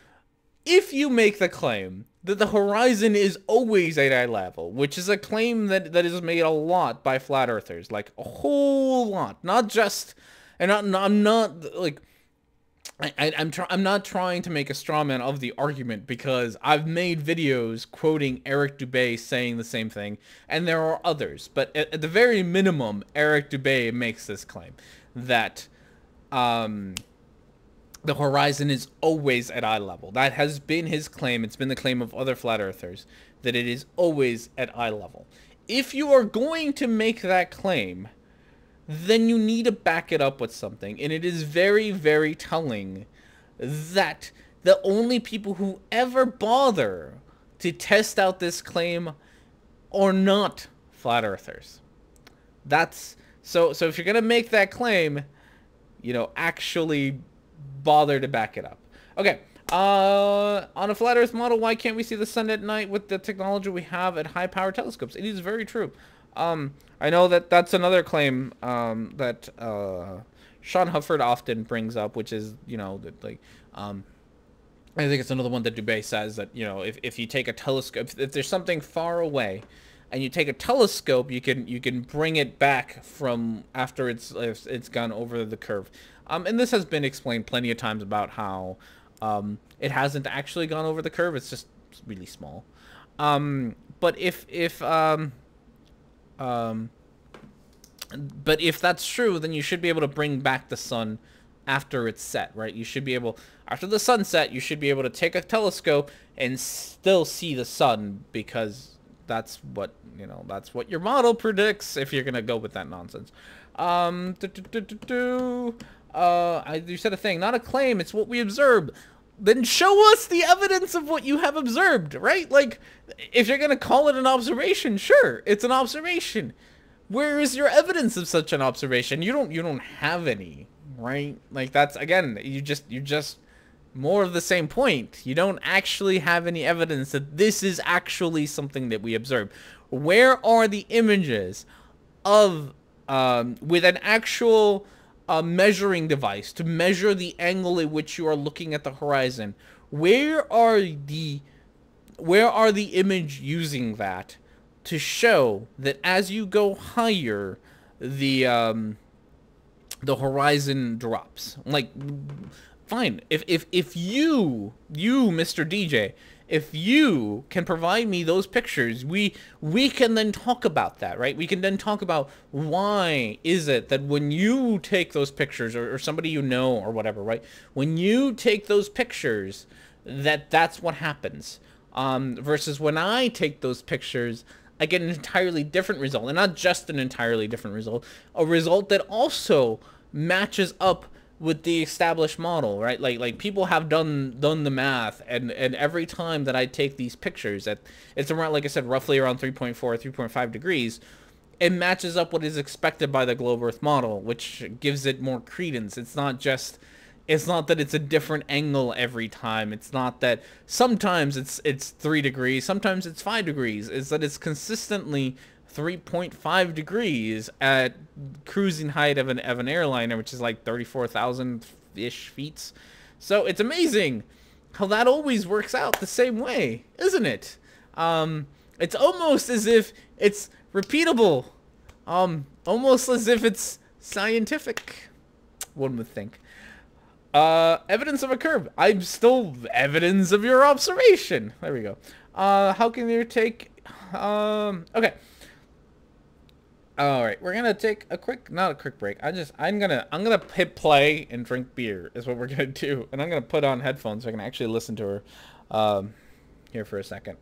if you make the claim that the horizon is always at eye level, which is a claim that is made a lot by flat earthers, like a whole lot, not just, and I'm not like, I'm not trying to make a straw man of the argument, because I've made videos quoting Eric Dubay saying the same thing, and there are others, but at the very minimum, Eric Dubay makes this claim that the horizon is always at eye level. That has been his claim. It's been the claim of other flat earthers, that it is always at eye level. If you are going to make that claim, then you need to back it up with something. And it is very, very telling that the only people who ever bother to test out this claim are not flat earthers. That's so if you're going to make that claim, you know, actually bother to back it up. Okay. On a flat earth model, why can't we see the sun at night with the technology we have at high power telescopes? It is very true. I know that's another claim that Sean Hufford often brings up, which is, you know, that, like, I think it's another one that Dubay says that, you know, if you take a telescope, if there's something far away, and you take a telescope, you can bring it back from after it's gone over the curve. And this has been explained plenty of times about how it hasn't actually gone over the curve; it's just really small. But if that's true, then you should be able to bring back the sun after it's set, right? You should be able, after the sunset, you should be able to take a telescope and still see the sun, because that's what, you know, that's what your model predicts, if you're gonna go with that nonsense. You said a thing, not a claim, it's what we observe. Then show us the evidence of what you have observed, right? Like, if you're gonna call it an observation, sure, it's an observation. Where is your evidence of such an observation? You don't have any, right? Like, that's, again, you're just more of the same point. You don't actually have any evidence that this is actually something that we observe. Where are the images of with an actual measuring device to measure the angle at which you are looking at the horizon, where are the image using that to show that as you go higher, the horizon drops? Like, fine, if you Mr. DJ, if you can provide me those pictures, we can then talk about that, right? We can then talk about why is it that when you take those pictures, or somebody you know or whatever, right? When you take those pictures, that's what happens. Versus when I take those pictures, I get an entirely different result. And not just an entirely different result, a result that also matches up with the established model, right? Like people have done the math, and every time that I take these pictures, it's around, like I said, roughly around 3.4, 3.5 degrees, it matches up what is expected by the globe Earth model, which gives it more credence. It's not that it's a different angle every time. It's not that sometimes it's 3 degrees, sometimes it's 5 degrees. It's that it's consistently 3.5 degrees at cruising height of an airliner, which is like 34,000-ish feet. So it's amazing how that always works out the same way, isn't it? It's almost as if it's repeatable, almost as if it's scientific, one would think. Evidence of a curve. I'm still evidence of your observation. There we go. How can you take, okay. All right, we're gonna take a quick, not a quick break. I'm gonna hit play and drink beer is what we're gonna do, and I'm gonna put on headphones so I can actually listen to her, here for a second.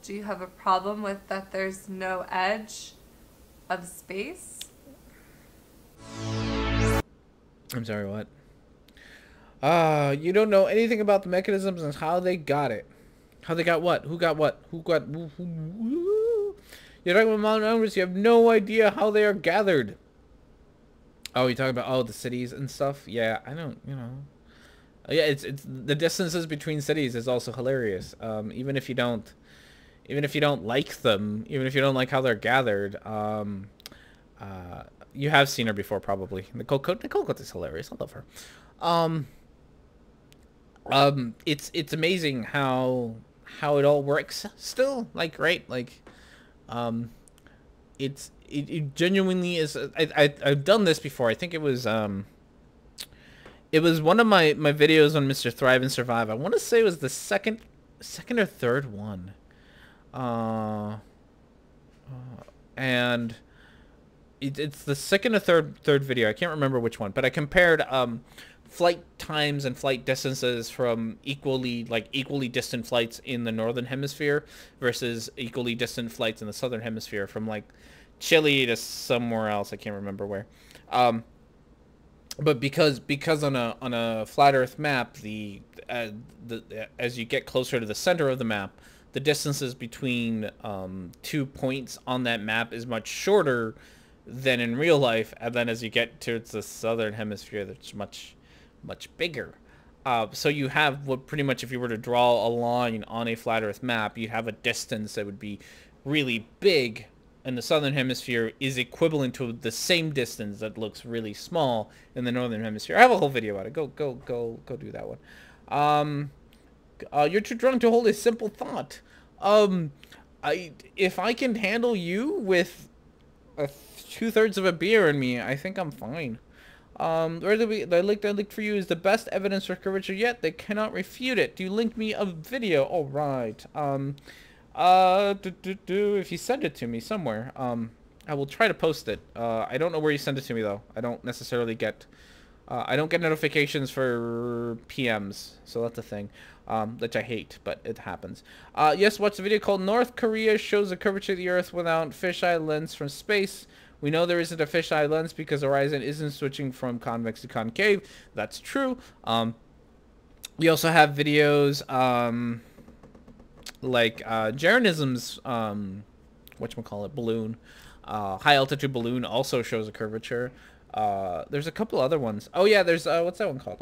Do you have a problem with that? There's no edge of space. I'm sorry, what? You don't know anything about the mechanisms and how they got it. How they got what? Who got what? Who got? You're talking about mountain numbers. You have no idea how they are gathered. Oh, you're talking about the cities and stuff. Yeah, I don't. Yeah, it's the distances between cities is also hilarious. Even if you don't like them, even if you don't like how they're gathered, you have seen her before probably. Nicole Cote is hilarious. I love her. It's amazing how it all works still. Like, right, like. It genuinely is. I've done this before. I think it was one of my videos on Mr. Thrive and Survive. I want to say it was the second or third one. And it's the second or third video. I can't remember which one, but I compared flight times and flight distances from equally distant flights in the northern hemisphere versus equally distant flights in the southern hemisphere, from like Chile to somewhere else. I can't remember where. But because on a flat Earth map, as you get closer to the center of the map, the distances between 2 points on that map is much shorter than in real life, and then as you get to the southern hemisphere, that's much bigger. So you have what pretty much, if you were to draw a line on a flat Earth map, you'd have a distance that would be really big in the southern hemisphere is equivalent to the same distance that looks really small in the northern hemisphere. I have a whole video about it. Go do that one. You're too drunk to hold a simple thought. If I can handle you with 2/3 of a beer in me, I think I'm fine. The link I linked for you is the best evidence for curvature yet. They cannot refute it. Do you link me a video? All right. If you send it to me somewhere, I will try to post it. I don't know where you send it to me though. I don't necessarily get, I don't get notifications for PMs, so that's a thing, which I hate, but it happens. Yes, watch the video called North Korea shows the curvature of the Earth without fisheye lens from space. We know there isn't a fisheye lens because the horizon isn't switching from convex to concave. That's true. We also have videos, like Jeranism's whatchamacallit balloon, high altitude balloon also shows a curvature. There's a couple other ones. Oh yeah, there's what's that one called?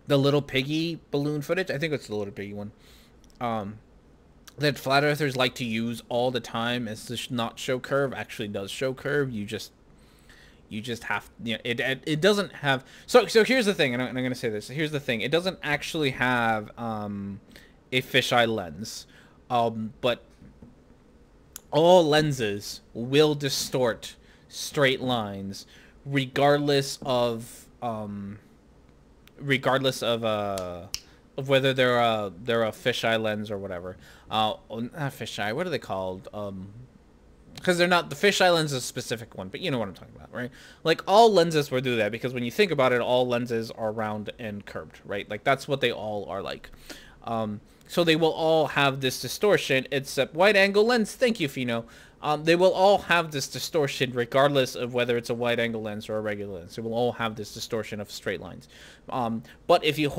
The Little Piggy balloon footage. I think it's the Little Piggy one. That flat earthers like to use all the time as to not show curve actually does show curve. You just You just have, you know, it doesn't have. So here's the thing, and I'm gonna say this. Here's the thing. It doesn't actually have a fisheye lens, but all lenses will distort straight lines, regardless of whether they're a fisheye lens or whatever. Not fisheye. What are they called? Because they're not, the fisheye lens is a specific one, but you know what I'm talking about, right? Like, all lenses will do that, because when you think about it, all lenses are round and curved, right? Like, that's what they all are like. So they will all have this distortion, except wide angle lens. Thank you, Fino. They will all have this distortion regardless of whether it's a wide angle lens or a regular lens. They will all have this distortion of straight lines. But if you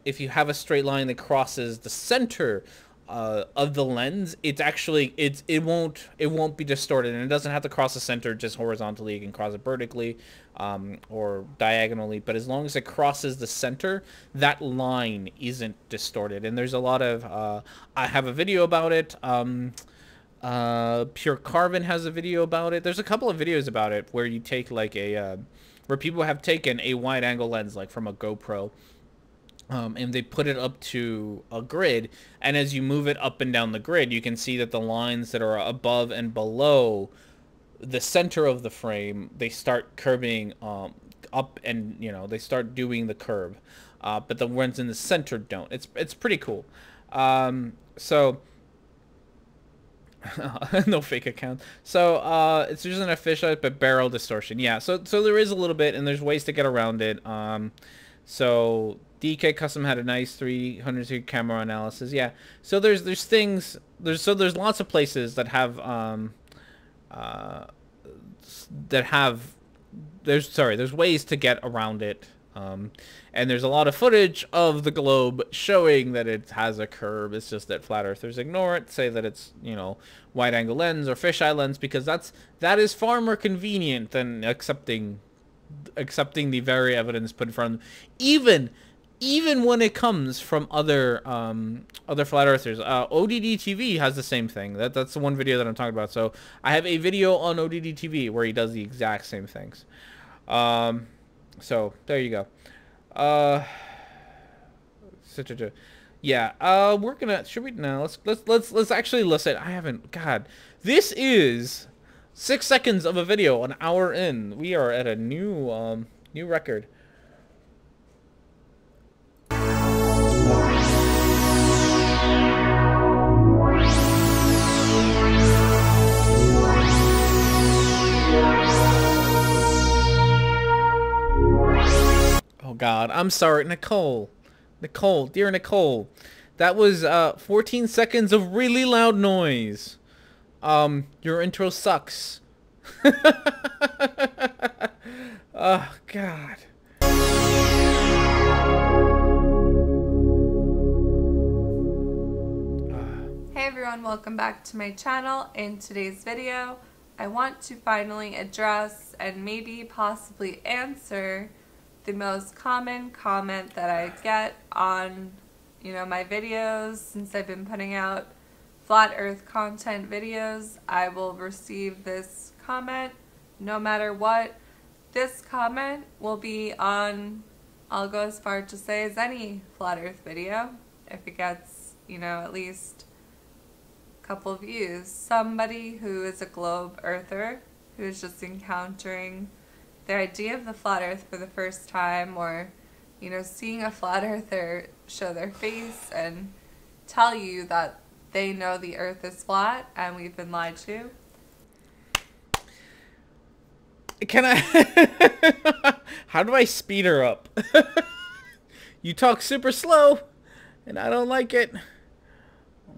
if you have a straight line that crosses the center of the lens, it's actually, it won't be distorted, and it doesn't have to cross the center just horizontally. It can cross it vertically or diagonally, but as long as it crosses the center, that line isn't distorted. And there's a lot of I have a video about it. Pure Carbon has a video about it. There's a couple of videos about it where you take like where people have taken a wide angle lens, like from a GoPro, and they put it up to a grid, and as you move it up and down the grid, you can see that the lines that are above and below the center of the frame, they start curving up, and, you know, they start doing the curve, but the ones in the center don't. It's pretty cool. So no fake account. So it's using a fisheye but barrel distortion. Yeah, so there is a little bit, and there's ways to get around it. So DK Custom had a nice 360 camera analysis. Yeah. So there's things, there's lots of places that have there's ways to get around it. And there's a lot of footage of the globe showing that it has a curve. It's just that flat earthers ignore it, say that it's, you know, wide angle lens or fisheye lens, because that is far more convenient than accepting the very evidence put in front of them, even when it comes from other flat earthers. ODD TV has the same thing. That's the one video that I'm talking about. So I have a video on ODD TV where he does the exact same things. So there you go. Yeah, we're gonna, should we, no, let's actually listen. I haven't, God, this is 6 seconds of a video, an hour in. We are at a new record. Oh God, I'm sorry, Nicole, dear Nicole, that was 14 seconds of really loud noise. Your intro sucks. Oh God. Hey everyone, welcome back to my channel. In today's video, I want to finally address and maybe possibly answer the most common comment that I get on, you know, my videos. Since I've been putting out flat earth content videos, I will receive this comment no matter what. This comment will be on, I'll go as far to say, as any flat earth video, if it gets, you know, at least a couple views. Somebody who is a globe earther, who is just encountering the idea of the flat earth for the first time, or, you know, seeing a flat earther show their face and tell you that they know the earth is flat and we've been lied to. Can I how do I speed her up? You talk super slow and I don't like it.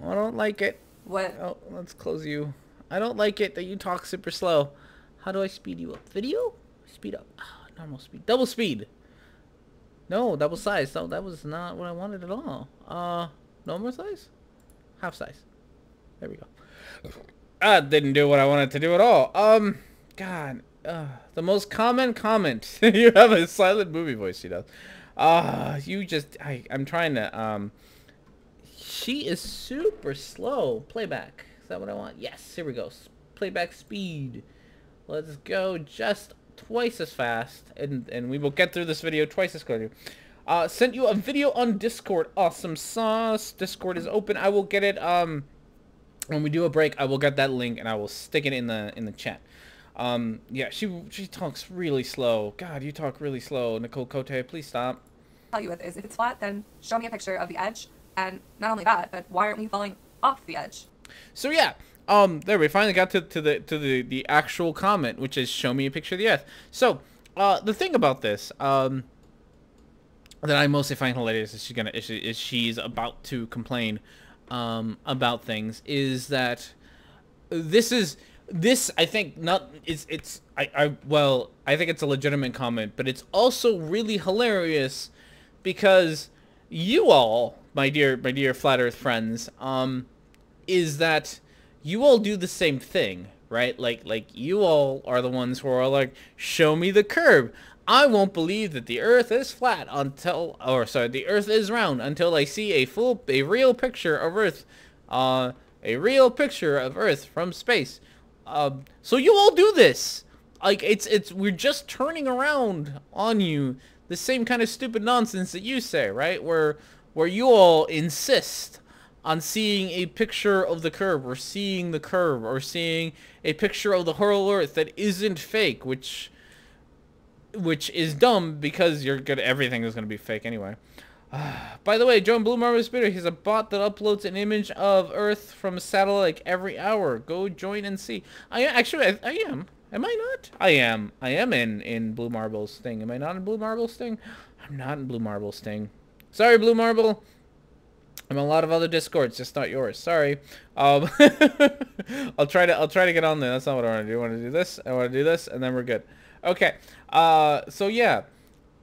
I don't like it. What? Oh, let's close you. I don't like it that you talk super slow. How do I speed you up? Video? Speed up. Oh, normal speed. Double speed. No, double size. No, that was not what I wanted at all. Normal size? Half size. There we go. That didn't do what I wanted to do at all. God. The most common comment. You have a silent movie voice, she does. You just, I'm trying to, she is super slow. Playback. Is that what I want? Yes, here we go. Playback speed. Let's go just twice as fast, and we will get through this video twice as quickly. Sent you a video on Discord. Awesome sauce. Discord is open. I will get it, when we do a break, I will get that link and I will stick it in the chat. Yeah, she talks really slow. God, you talk really slow. Nicole Cote, please stop. Tell you is if it's flat, then show me a picture of the edge. And not only that, but why aren't we falling off the edge? So yeah, there we finally got to the actual comment, which is show me a picture of the Earth. So, the thing about this, that I mostly find hilarious is she's about to complain, about things, is that this I think I think it's a legitimate comment, but it's also really hilarious because you all, my dear flat Earth friends, is that you all do the same thing, right? Like you all are the ones who are like, show me the curve. I won't believe that the Earth is flat the Earth is round until I see a real picture of Earth, from space. So you all do this. Like we're just turning around on you the same kind of stupid nonsense that you say, right? Where you all insist on seeing a picture of the curve, or seeing the curve, or seeing a picture of the whole Earth that isn't fake, which is dumb because everything is gonna be fake anyway. By the way, join Blue Marble Spitter. He's a bot that uploads an image of Earth from a satellite like every hour. Go join and see. I am. Am I not? I am in Blue Marble's thing. Am I not in Blue Marble's thing? I'm not in Blue Marble's thing. Sorry, Blue Marble. I'm in a lot of other Discords, just not yours. Sorry. I'll try to get on there. That's not what I want to do. I want to do this. I want to do this, and then we're good. Okay. So yeah.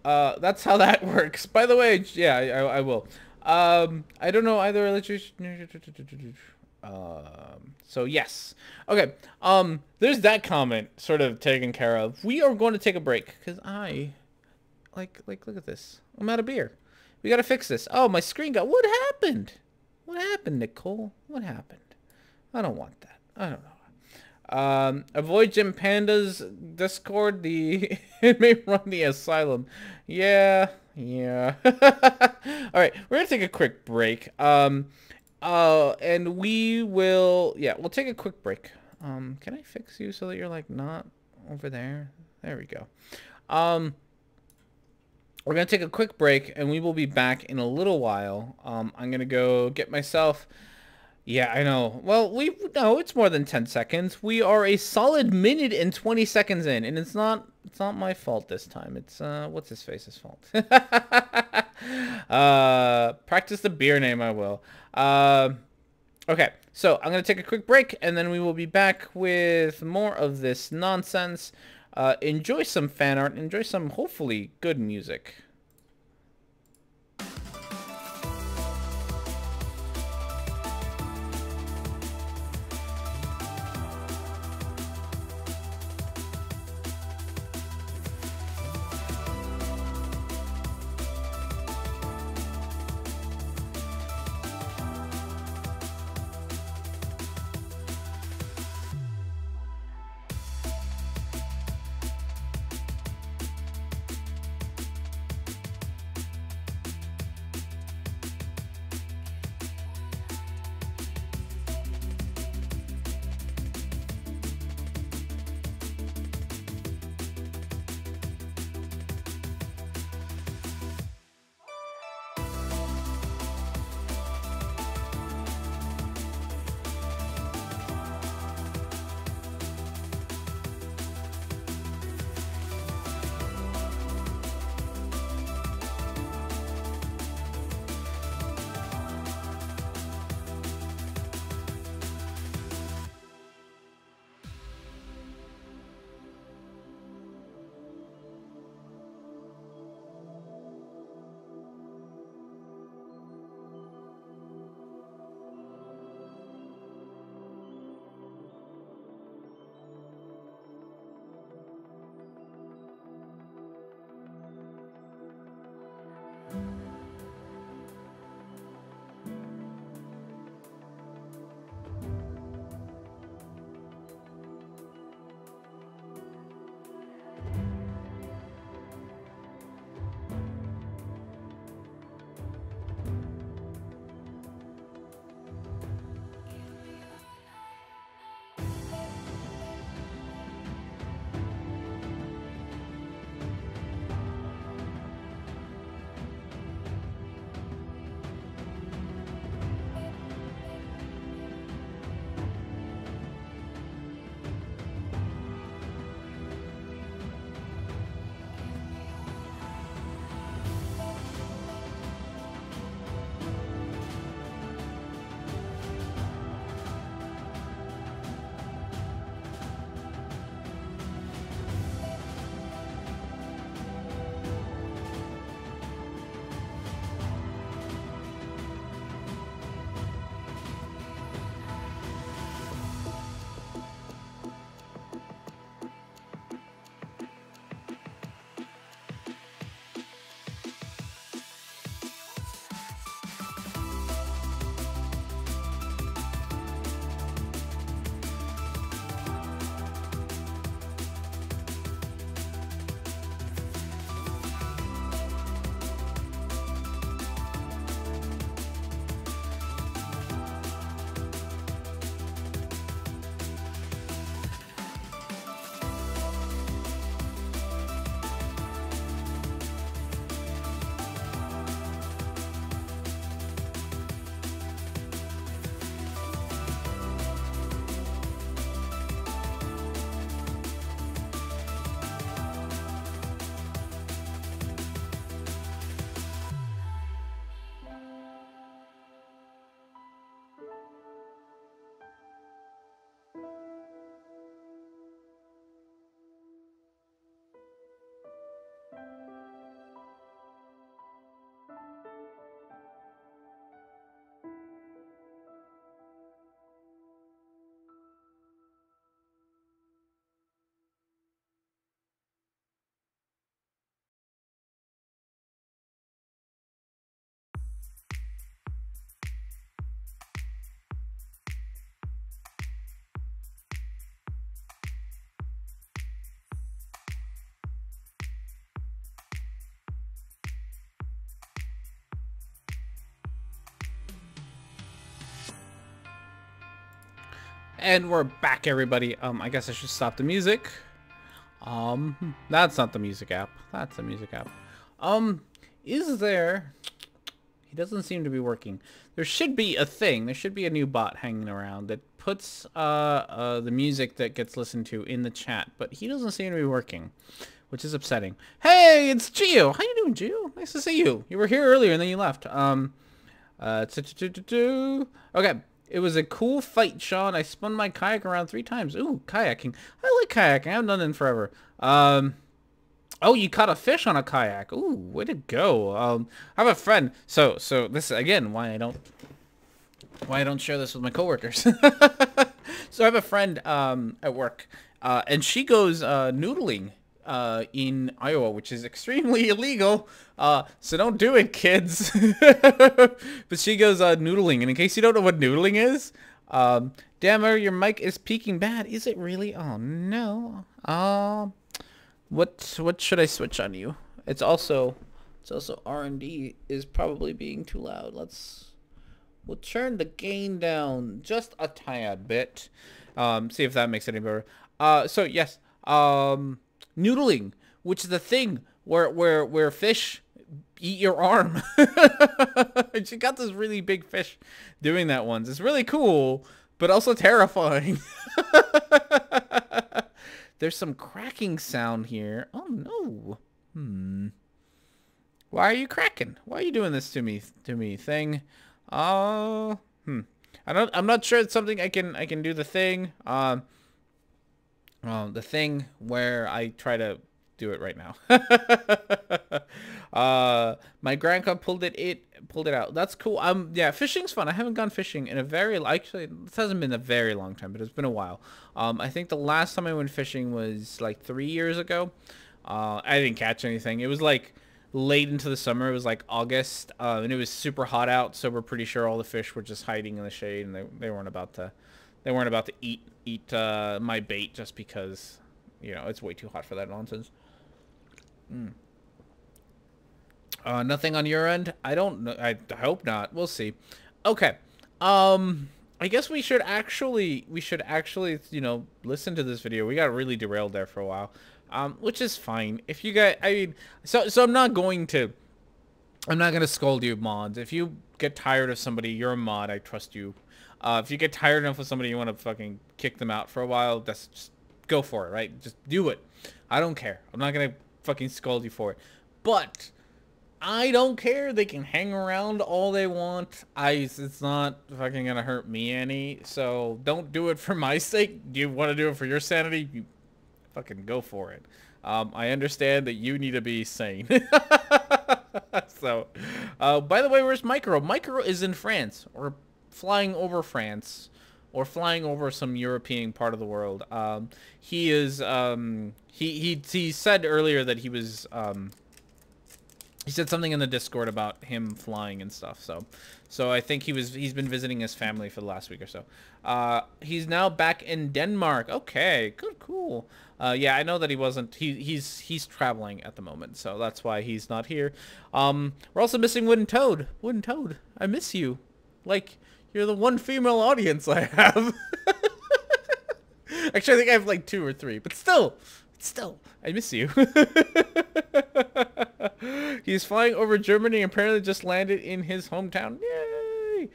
That's how that works. By the way, yeah, I will. I don't know either. So yes. Okay. There's that comment sort of taken care of. We are going to take a break because look at this. I'm out of beer. We got to fix this. Oh, my screen what happened? What happened, Nicole? What happened? I don't want that. I don't know. Avoid Jim Panda's Discord. It may run the asylum. Yeah. All right, we're gonna take a quick break. And we'll take a quick break. Can I fix you so that you're like not over there? There we go. We're gonna take a quick break, and we will be back in a little while. I'm gonna go get myself. Yeah, I know. Well, no, it's more than 10 seconds. We are a solid minute and 20 seconds in, and it's not my fault this time. It's what's his face's fault. Practice the beer name, I will. Okay, so I'm gonna take a quick break, and then we will be back with more of this nonsense. Enjoy some fan art, enjoy some hopefully good music. And we're back, everybody. I guess I should stop the music. That's not the music app. That's the music app. Is there... He doesn't seem to be working. There should be a thing. There should be a new bot hanging around that puts the music that gets listened to in the chat, but he doesn't seem to be working, which is upsetting. Hey, it's Gio. How you doing, Gio? Nice to see you. You were here earlier and then you left. Okay. It was a cool fight, Sean. I spun my kayak around 3 times. Ooh, kayaking. I like kayaking. I haven't done it in forever. Oh, you caught a fish on a kayak. Ooh, way to go. I have a friend. So this is again why I don't share this with my coworkers. So I have a friend at work, and she goes noodling in Iowa, which is extremely illegal. So don't do it, kids. But she goes noodling, and in case you don't know what noodling is, Dammer, your mic is peaking bad. Is it really? Oh no. What should I switch on you? It's also R&D is probably being too loud. We'll turn the gain down just a tad bit. See if that makes it any better. So yes, noodling, which is the thing where fish eat your arm. And she got this really big fish doing that once. It's really cool, but also terrifying. There's some cracking sound here. Oh no. Why are you cracking? Why are you doing this to me thing? I'm not sure it's something I can do the thing. The thing where I try to do it right now. My grandpa pulled it out. That's cool. Yeah, fishing's fun. I haven't gone fishing in actually this hasn't been a very long time, but it's been a while. I think the last time I went fishing was like 3 years ago. I didn't catch anything. It was like late into the summer. It was like August, and it was super hot out, so we're pretty sure all the fish were just hiding in the shade, and they weren't about to eat my bait just because, you know, it's way too hot for that nonsense. Nothing on your end? I don't know. I hope not. We'll see. Okay. I guess we should actually, you know, listen to this video. We got really derailed there for a while. Which is fine. If you guys, I mean, so I'm not going to scold you, mods. If you get tired of somebody, you're a mod. I trust you. If you get tired enough of somebody, you want to fucking kick them out for a while, just go for it, right? Just do it. I don't care. I'm not gonna fucking scold you for it. But I don't care. They can hang around all they want. It's not fucking gonna hurt me any. So don't do it for my sake. Do you want to do it for your sanity? You fucking go for it. I understand that you need to be sane. So, by the way, where's Micro? Micro is in France, or flying over France, or flying over some European part of the world. He is, he said earlier that he was, he said something in the Discord about him flying and stuff. So I think he's been visiting his family for the last week or so. He's now back in Denmark. Okay, good, cool. Yeah, I know that he wasn't. He's traveling at the moment, so that's why he's not here. We're also missing Wooden Toad. Wooden Toad, I miss you. Like, you're the one female audience I have. Actually, I think I have like 2 or 3, but still, I miss you. He's flying over Germany and apparently just landed in his hometown. Yay!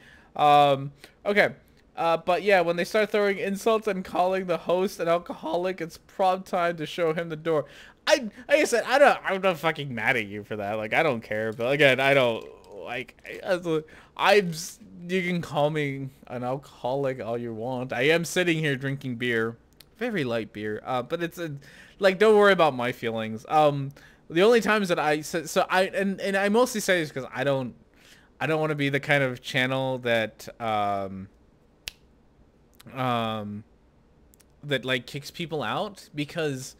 Okay. But yeah, when they start throwing insults and calling the host an alcoholic, it's prompt time to show him the door. Like I said, I'm not fucking mad at you for that. Like, I don't care. But again, I don't, like, you can call me an alcoholic all you want. I am sitting here drinking beer. Very light beer. But it's like, don't worry about my feelings. The only times that and I mostly say this because I don't want to be the kind of channel that that like kicks people out, because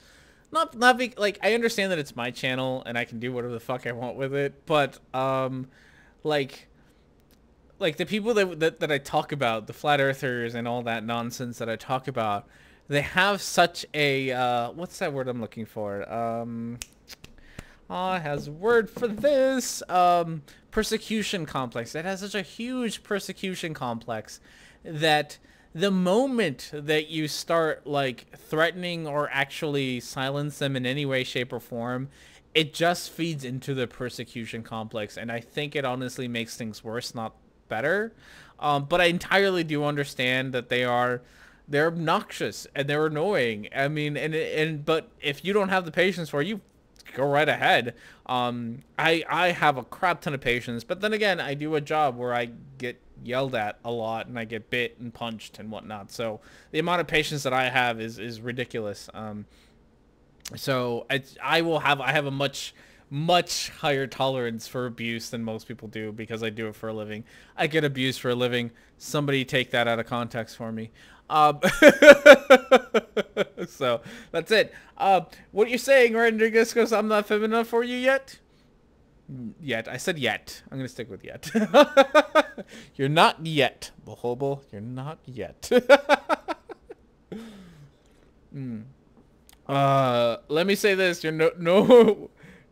like, I understand that it's my channel and I can do whatever the fuck I want with it, but like the people that I talk about, the flat earthers and all that nonsense that I talk about, they have such a what's that word I'm looking for? It has a word for this. Persecution complex. It has such a huge persecution complex that the moment that you start like threatening or actually silence them in any way, shape, or form, it just feeds into the persecution complex, and I think it honestly makes things worse, not better. But I entirely do understand that they're obnoxious and they're annoying. I mean, but if you don't have the patience for it, you go right ahead. I have a crap ton of patience, but then again, I do a job where I get yelled at a lot and I get bit and punched and whatnot. So the amount of patience that I have is ridiculous. So I have a much higher tolerance for abuse than most people do because I do it for a living. I get abused for a living. Somebody take that out of context for me. So that's it. What you're saying, Rhetoric&Discourse, I'm not feminine enough for you yet? Yet. I said yet. I'm going to stick with yet. You're not yet, Bohobo. You're not yet. Let me say this. You're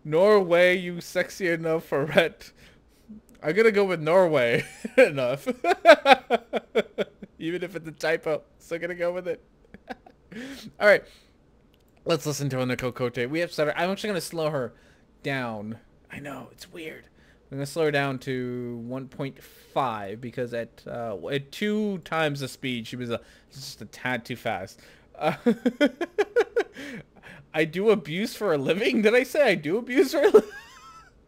Norway, you sexy enough for Rhett. I'm gonna go with Norway enough. Even if it's a typo, still gonna go with it. Alright. Let's listen to Nicole Cote. We have started. I'm actually gonna slow her down. I know, it's weird. I'm gonna slow her down to 1.5 because at 2 times the speed she was just a tad too fast. I do abuse for a living? Did I say I do abuse for a living?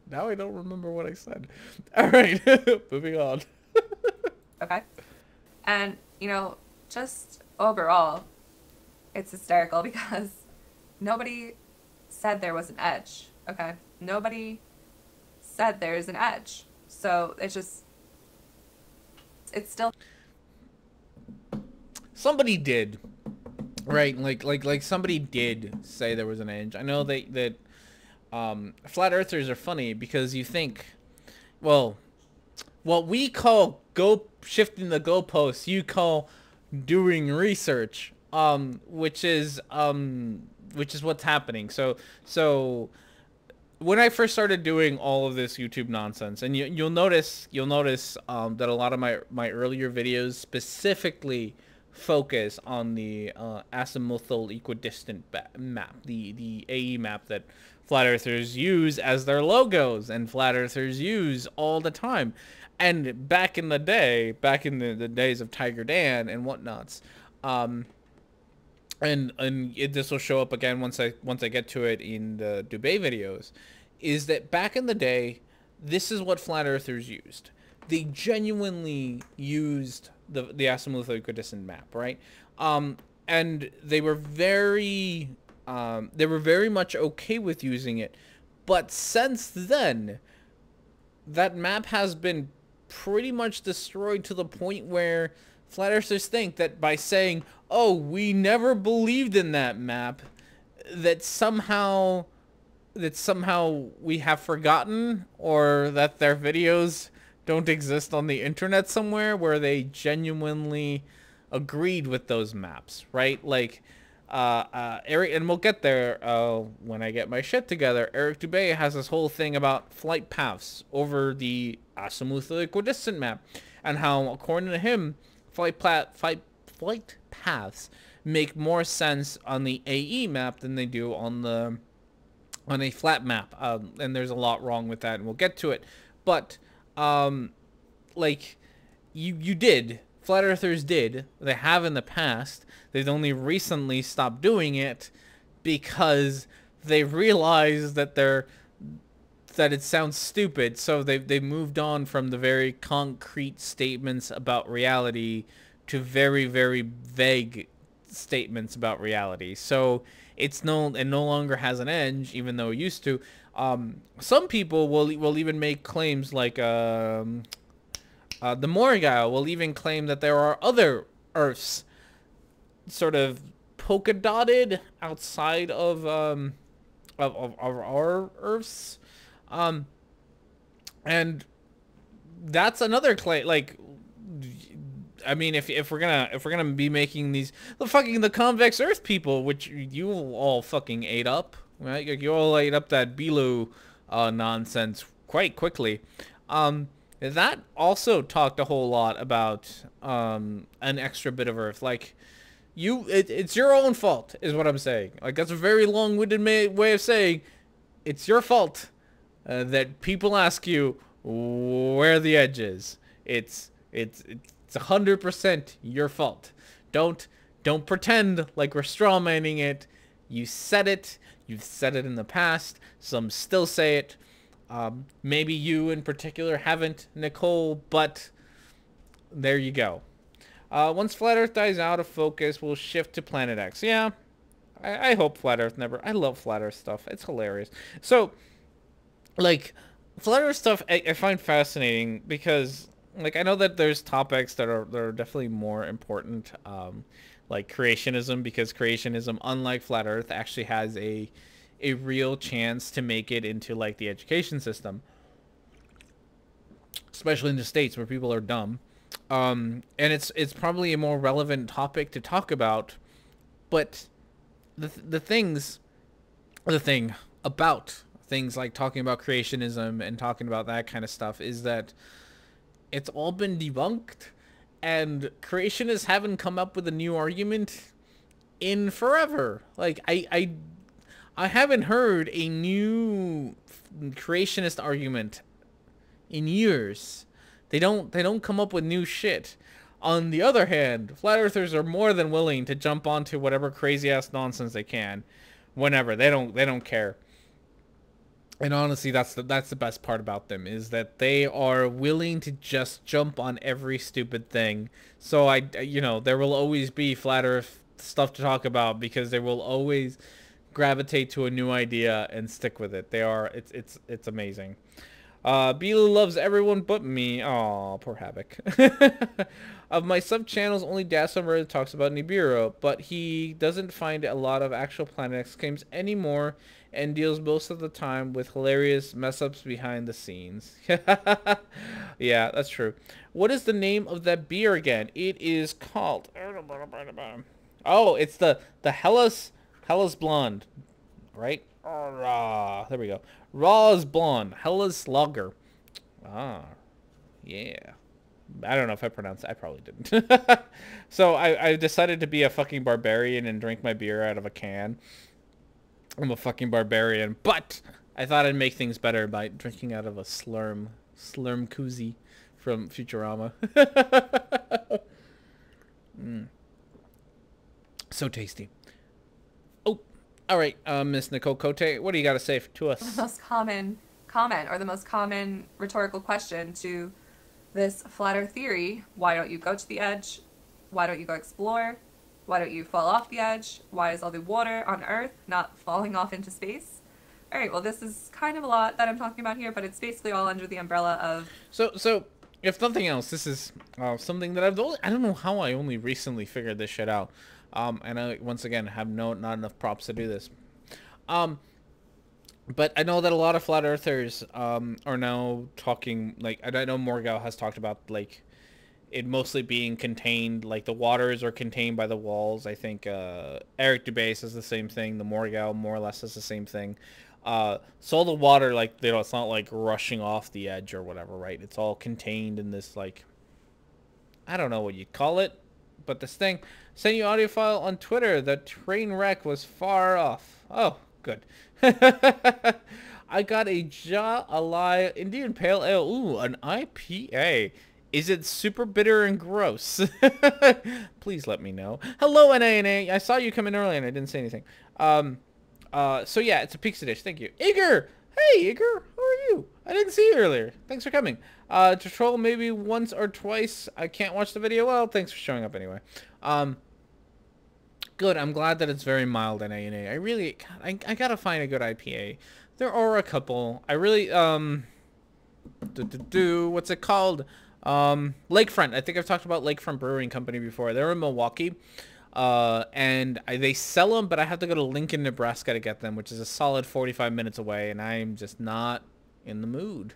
Now I don't remember what I said. All right, moving on. Okay. And, you know, just overall, it's hysterical because nobody said there was an edge, okay? Nobody said there's an edge. So it's still... Somebody did. Right, like somebody did say there was an edge. I know that flat earthers are funny because you think, well, what we call shifting the goalposts, you call doing research, which is what's happening. So when I first started doing all of this YouTube nonsense, and you'll notice that a lot of my earlier videos specifically focus on the azimuthal equidistant map, the AE map that flat earthers use as their logos and flat earthers use all the time. And back in the days of Tiger Dan and whatnots, and this will show up again once I get to it in the Dubé videos, is that back in the day, this is what flat earthers used. They genuinely used the azimuthal equidistant map, right? And they were very much okay with using it, but since then, that map has been pretty much destroyed to the point where flat earthers think that by saying, "Oh, we never believed in that map," that somehow we have forgotten, or that their videos don't exist on the internet somewhere where they genuinely agreed with those maps, right? Like, Eric, and we'll get there when I get my shit together. Eric Dubé has this whole thing about flight paths over the azimuthal equidistant map, and how, according to him, flight paths make more sense on the AE map than they do on a flat map. And there's a lot wrong with that, and we'll get to it. But like, flat earthers did, they have in the past, they've only recently stopped doing it because they realized that it sounds stupid, so they moved on from the very concrete statements about reality to very, very vague statements about reality. So it no longer has an edge, even though it used to. Some people will even make claims like the Morgal will even claim that there are other Earths sort of polka dotted outside of our Earths, and that's another claim. Like, I mean, if we're gonna be making these the convex Earth people, which you all fucking ate up, right? You all ate up that Bilu nonsense quite quickly. that also talked a whole lot about an extra bit of Earth. Like, it's your own fault, is what I'm saying. Like, that's a very long-winded way of saying it's your fault that people ask you where the edge is. It's 100% your fault. Don't pretend like we're strawmanning it. You said it. You've said it in the past. Some still say it. Maybe you in particular haven't, Nicole, but there you go. Once Flat Earth dies out of focus, we'll shift to Planet X. Yeah, I hope Flat Earth never... I love Flat Earth stuff. It's hilarious. So, like, Flat Earth stuff I find fascinating because, like, I know that there's topics that are definitely more important, like creationism, because creationism, unlike Flat Earth, actually has a real chance to make it into, like, the education system, especially in the States where people are dumb. And it's probably a more relevant topic to talk about, but the thing about things like talking about creationism and talking about that kind of stuff is that it's all been debunked, and creationists haven't come up with a new argument in forever. Like, I haven't heard a new creationist argument in years. They don't come up with new shit. On the other hand, flat earthers are more than willing to jump onto whatever crazy ass nonsense they can whenever. They don't care. And honestly, that's the best part about them, is that they are willing to just jump on every stupid thing. So there will always be flat earth stuff to talk about, because they will always gravitate to a new idea and stick with it. It's amazing. Bila loves everyone but me. Aw, poor Havoc. Of my sub-channels, only Dasamur talks about Nibiru, but he doesn't find a lot of actual Planet X games anymore, and deals most of the time with hilarious mess-ups behind the scenes. Yeah, that's true. What is the name of that beer again? It is called... Oh, it's the Hellas Blonde, right? There we go. Raw's Blonde. Hellas Lager. Ah, yeah. I don't know if I pronounced it. I probably didn't. So I decided to be a fucking barbarian and drink my beer out of a can. I'm a fucking barbarian, but I thought I'd make things better by drinking out of a slurm koozie from Futurama. So tasty. Oh, all right, Miss Nicole Cote, what do you got to say to us? The most common comment, or the most common rhetorical question to this flat earth theory: why don't you go to the edge? Why don't you go explore? Why don't you fall off the edge? Why is all the water on Earth not falling off into space? All right, well, this is kind of a lot that I'm talking about here, but it's basically all under the umbrella of... So if nothing else, this is something that I don't know how I only recently figured this shit out. And I, once again, have not enough props to do this. But I know that a lot of flat earthers are now talking, like, I know Morgal has talked about, like, it mostly being contained, like the waters are contained by the walls. I think Eric Dubé says the same thing. The Morgal more or less says the same thing. So all the water, like, it's not like rushing off the edge or whatever, right? It's all contained in this, like, I don't know what you'd call it, but this thing. Sent you audio file on Twitter. The train wreck was far off. Oh, good. I got a Alai Indian Pale Ale. Ooh, an IPA. Is it super bitter and gross? Please let me know. Hello, NANA. I saw you come in early and I didn't say anything. So yeah, it's a pizza dish. Thank you. Igor! Hey, Igor. How are you? I didn't see you earlier. Thanks for coming. To troll maybe once or twice. I can't watch the video. Well, thanks for showing up anyway. Good. I'm glad that it's very mild NANA. I gotta find a good IPA. There are a couple. I really, what's it called? Lakefront. I think I've talked about Lakefront Brewing Company before. They're in Milwaukee, and they sell them, but I have to go to Lincoln, Nebraska to get them, which is a solid 45 minutes away, and I'm just not in the mood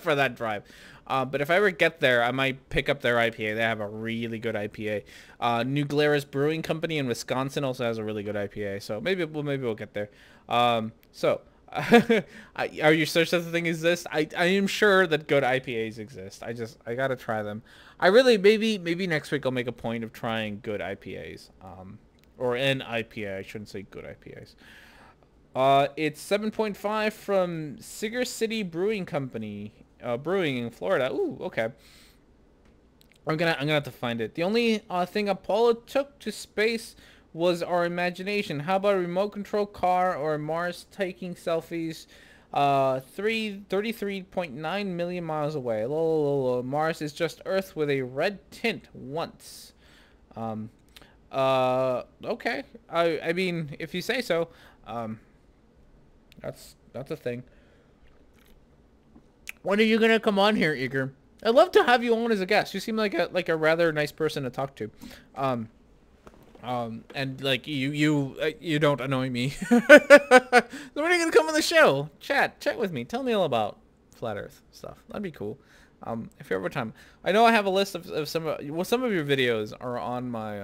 for that drive. But if I ever get there, I might pick up their IPA. They have a really good IPA. New Glarus Brewing Company in Wisconsin also has a really good IPA, so maybe we'll get there. So Are you sure such a thing exists? I am sure that good IPAs exist. I gotta try them. I really maybe next week I'll make a point of trying good IPAs. Or an IPA. I shouldn't say good IPAs. It's 7.5 from Cigar City Brewing Company, brewing in Florida. Ooh, okay. I'm gonna have to find it. The only thing Apollo took to space was our imagination. How about a remote control car or Mars taking selfies? 33.9 million miles away. Mars is just Earth with a red tint once. Okay. I mean, if you say so. That's a thing. When are you gonna come on here, Igor? I'd love to have you on as a guest. You seem like a rather nice person to talk to. And like you don't annoy me. So when are you gonna come on the show? Chat with me. Tell me all about flat Earth stuff. That'd be cool. If you ever time, I know I have a list of some of your videos are on my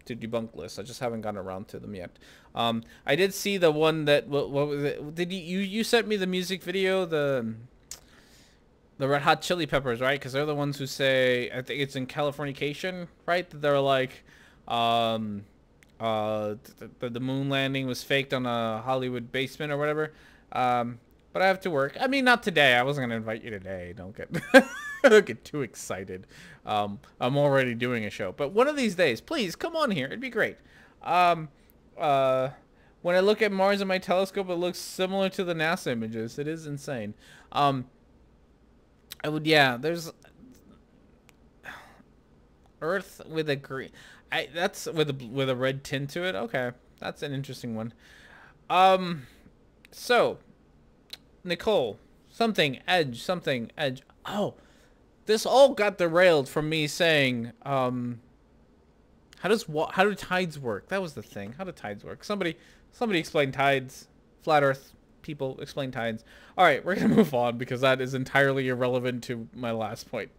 to debunk list. I just haven't gotten around to them yet. I did see the one that what was it? Did you sent me the music video, the Red Hot Chili Peppers, right? Because they're the ones who say, I think it's in Californication, right? They're like, the moon landing was faked on a Hollywood basement or whatever. But I have to work. I mean, not today. I wasn't gonna invite you today. Don't get don't get too excited. I'm already doing a show. But one of these days, please come on here. It'd be great. When I look at Mars in my telescope, it looks similar to the NASA images. It is insane. Yeah, there's Earth with a green. That's with a red tint to it. Okay, that's an interesting one. So Nicole, something edge. Oh, this all got derailed from me saying, how do tides work? That was the thing. How do tides work? Somebody explain tides. Flat Earth people explain tides. All right, we're gonna move on because that is entirely irrelevant to my last point.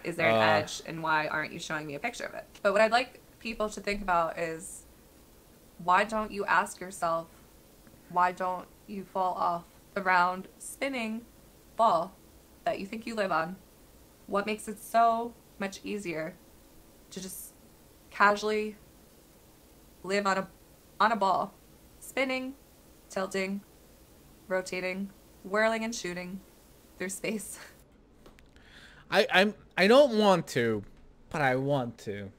Is there an edge, and why aren't you showing me a picture of it? But what I'd like people to think about is, why don't you ask yourself, why don't you fall off the round spinning ball that you think you live on? What makes it so much easier to just casually live on a ball, spinning, tilting, rotating, whirling and shooting through space? I don't want to, but I want to.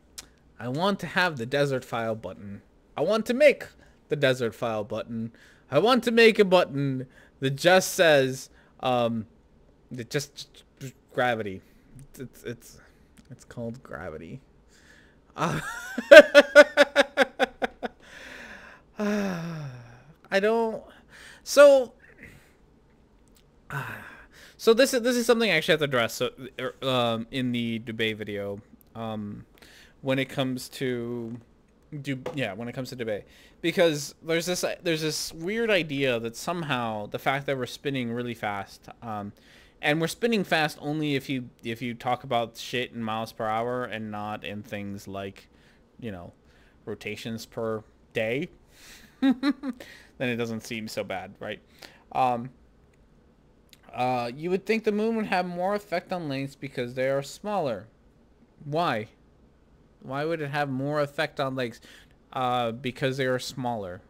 I want to have the desert file button. I want to make the desert file button. I want to make a button that just says that just gravity. It's called gravity. I don't. So this is something I actually have to address. So in the debate video, when it comes to debate, because there's this weird idea that somehow the fact that we're spinning really fast, and we're spinning fast only if you talk about shit in miles per hour and not in things like, rotations per day, then it doesn't seem so bad, right? You would think the moon would have more effect on lengths because they are smaller. Why? Why would it have more effect on lengths? Because they are smaller.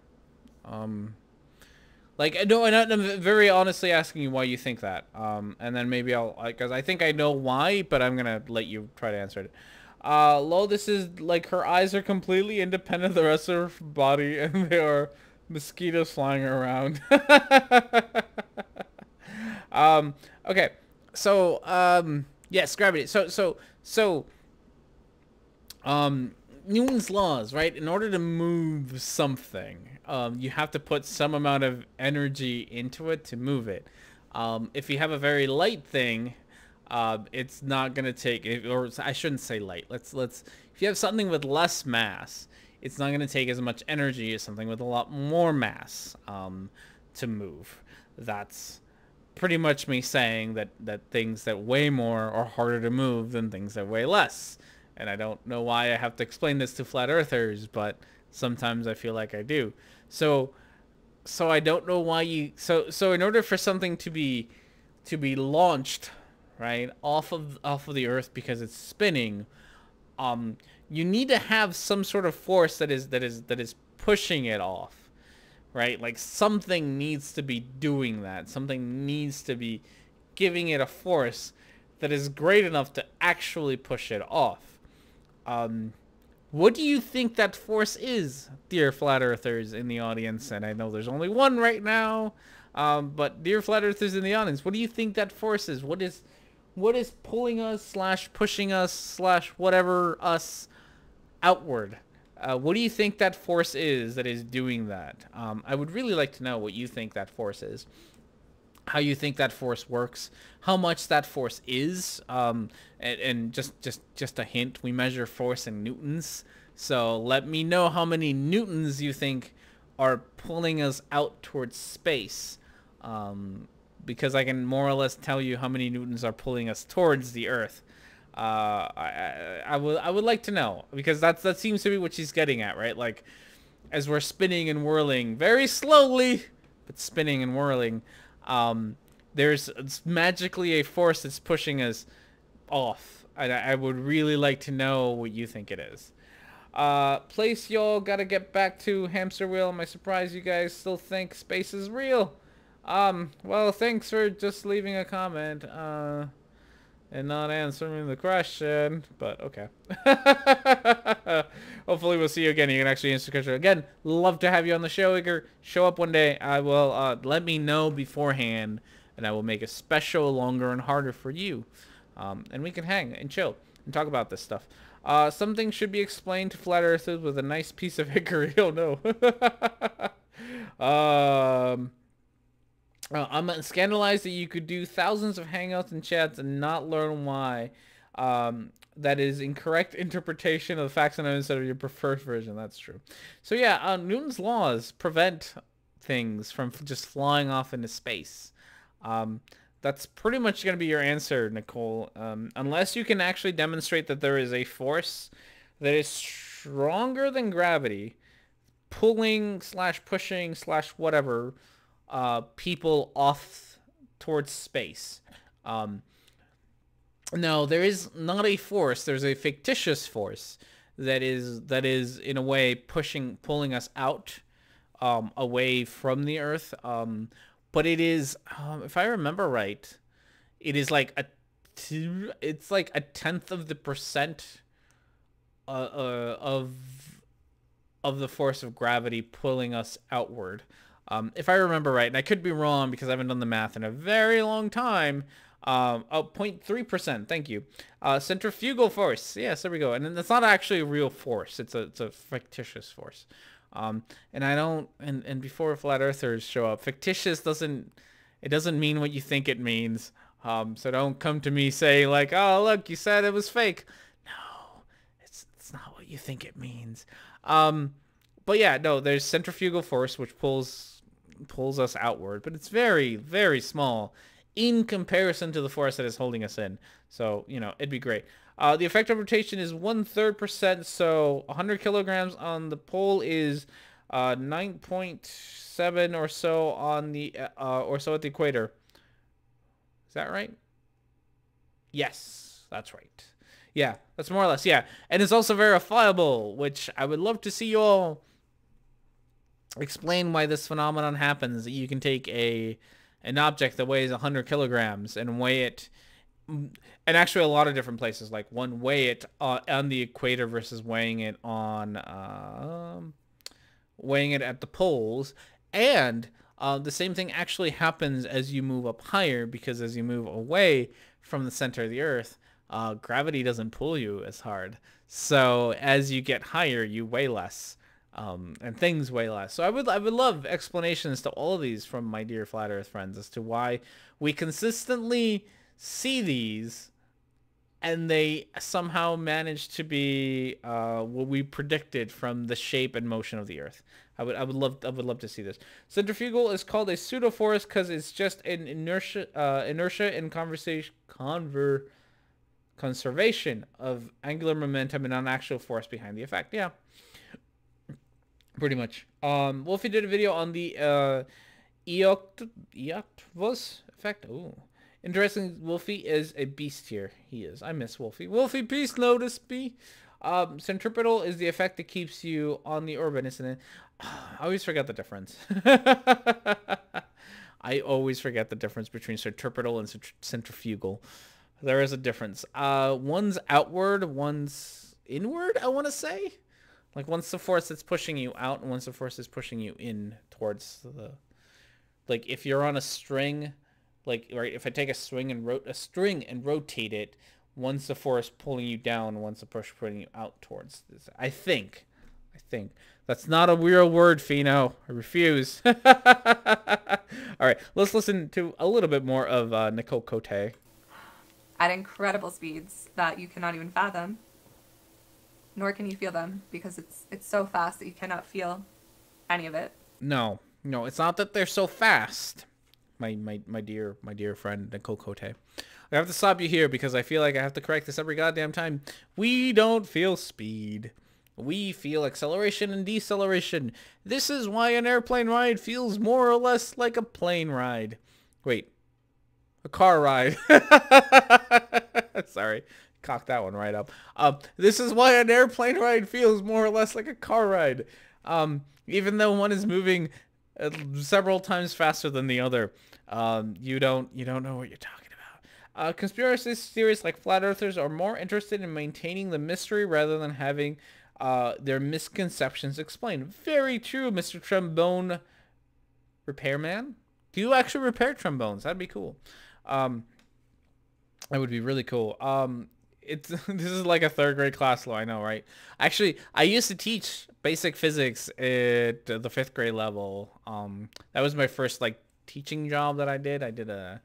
Like, I'm very honestly asking you why you think that. And then maybe because I think I know why, but I'm gonna let you try to answer it. This is like her eyes are completely independent of the rest of her body, and there are mosquitoes flying around. Okay. So, yes, gravity. So, Newton's laws, right? In order to move something, you have to put some amount of energy into it to move it. If you have a very light thing, it's not gonna take, or I shouldn't say light. If you have something with less mass, it's not gonna take as much energy as something with a lot more mass to move. That's pretty much me saying that things that weigh more are harder to move than things that weigh less. And I don't know why I have to explain this to flat earthers, but sometimes I feel like I do. So So I don't know why you so in order for something to be launched, right, off of the earth because it's spinning, um you need to have some sort of force that is pushing it off, right? Like something needs to be doing that. Something needs to be giving it a force that is great enough to actually push it off. Um what do you think that force is, dear flat earthers in the audience? And I know there's only one right now, but dear flat earthers in the audience, what do you think that force is? What is pulling us slash pushing us slash whatever us outward? What do you think that force is that is doing that? I would really like to know what you think that force is, how you think that force works, how much that force is, and just a hint, we measure force in newtons, so let me know how many newtons you think are pulling us out towards space, because I can more or less tell you how many newtons are pulling us towards the earth. I would like to know, because that seems to be what she's getting at, right? Like, as we're spinning and whirling very slowly, but spinning and whirling, there's magically a force that's pushing us off. I would really like to know what you think it is. Place y'all gotta get back to hamster wheel. Am I surprised you guys still think space is real? Well, thanks for just leaving a comment, and not answering the question, but okay. Hopefully we'll see you again. You can actually answer the question again. Love to have you on the show, Igor. Show up one day. I will, let me know beforehand, and I will make a special longer and harder for you. And we can hang and chill and talk about this stuff. Something should be explained to flat earthers with a nice piece of hickory. Oh no. I'm scandalized that you could do thousands of hangouts and chats and not learn why. That is incorrect interpretation of the facts and instead of your preferred version. That's true. So yeah, Newton's laws prevent things from just flying off into space. That's pretty much going to be your answer, Nicole. Unless you can actually demonstrate that there is a force that is stronger than gravity, pulling slash pushing slash whatever people off towards space. No, there is not a force. There's a fictitious force that is in a way pulling us out, away from the Earth. But it is, if I remember right, it is like it's like 1/10 of the percent of the force of gravity pulling us outward. If I remember right, and I could be wrong because I haven't done the math in a very long time. 0.3%. Thank you. Centrifugal force. Yes, there we go. And it's not actually a real force. It's a fictitious force. And I don't. And before flat earthers show up, fictitious doesn't mean what you think it means. So don't come to me say like, oh look, you said it was fake. No, it's not what you think it means. But yeah, no, there's centrifugal force which pulls us outward, but it's very, very small in comparison to the force that is holding us in. So, you know, it'd be great. The effect of rotation is 1/3%, so 100 kilograms on the pole is 9.7 or so on the or so at the equator. Is that right? Yes, that's right. Yeah, that's more or less, yeah. And it's also verifiable, which I would love to see you all explain why this phenomenon happens. That you can take an object that weighs 100 kilograms and weigh it, and actually a lot of different places, like weigh it on the equator versus weighing it on weighing it at the poles, and the same thing actually happens as you move up higher, because as you move away from the center of the earth, gravity doesn't pull you as hard, so as you get higher you weigh less. And things weigh less. So I would love explanations to all of these from my dear flat earth friends as to why we consistently see these and they somehow manage to be what we predicted from the shape and motion of the earth. I would love to see this. Centrifugal is called a pseudo force because it's just an inertia and conservation of angular momentum and not actual force behind the effect. Yeah. pretty much. Wolfie did a video on the Eoctavus effect. Ooh. Interesting, Wolfie is a beast here. He is. I miss Wolfie. Wolfie, please notice me. Centripetal is the effect that keeps you on the orbit, isn't it? I always forget the difference. I always forget the difference between centripetal and centrifugal. There is a difference. One's outward, one's inward, I want to say. Like, one's the force that's pushing you out, and one's the force that's pushing you in towards the... Like, if you're on a string, like, right, if I take a string and rotate it, one's the force pulling you down, one's the push putting you out towards this. I think. That's not a real word, Fino. I refuse. All right, let's listen to a little bit more of Nicole Cote. At incredible speeds that you cannot even fathom. Nor can you feel them, because it's so fast that you cannot feel any of it. No, it's not that they're so fast. My dear friend Nicole Cote. I have to stop you here because I feel like I have to correct this every goddamn time. We don't feel speed. We feel acceleration and deceleration. This is why an airplane ride feels more or less like a plane ride. Wait. A car ride. Sorry. Cocked that one right up. This is why an airplane ride feels more or less like a car ride. Even though one is moving several times faster than the other, you don't know what you're talking about. Conspiracy theorists like flat earthers are more interested in maintaining the mystery rather than having their misconceptions explained. Very true, Mr. Trombone Repairman. Do you actually repair trombones? That'd be cool. That would be really cool. This is like a third grade class, though, I know, right? Actually, I used to teach basic physics at the 5th grade level. That was my first like teaching job that I did. I did a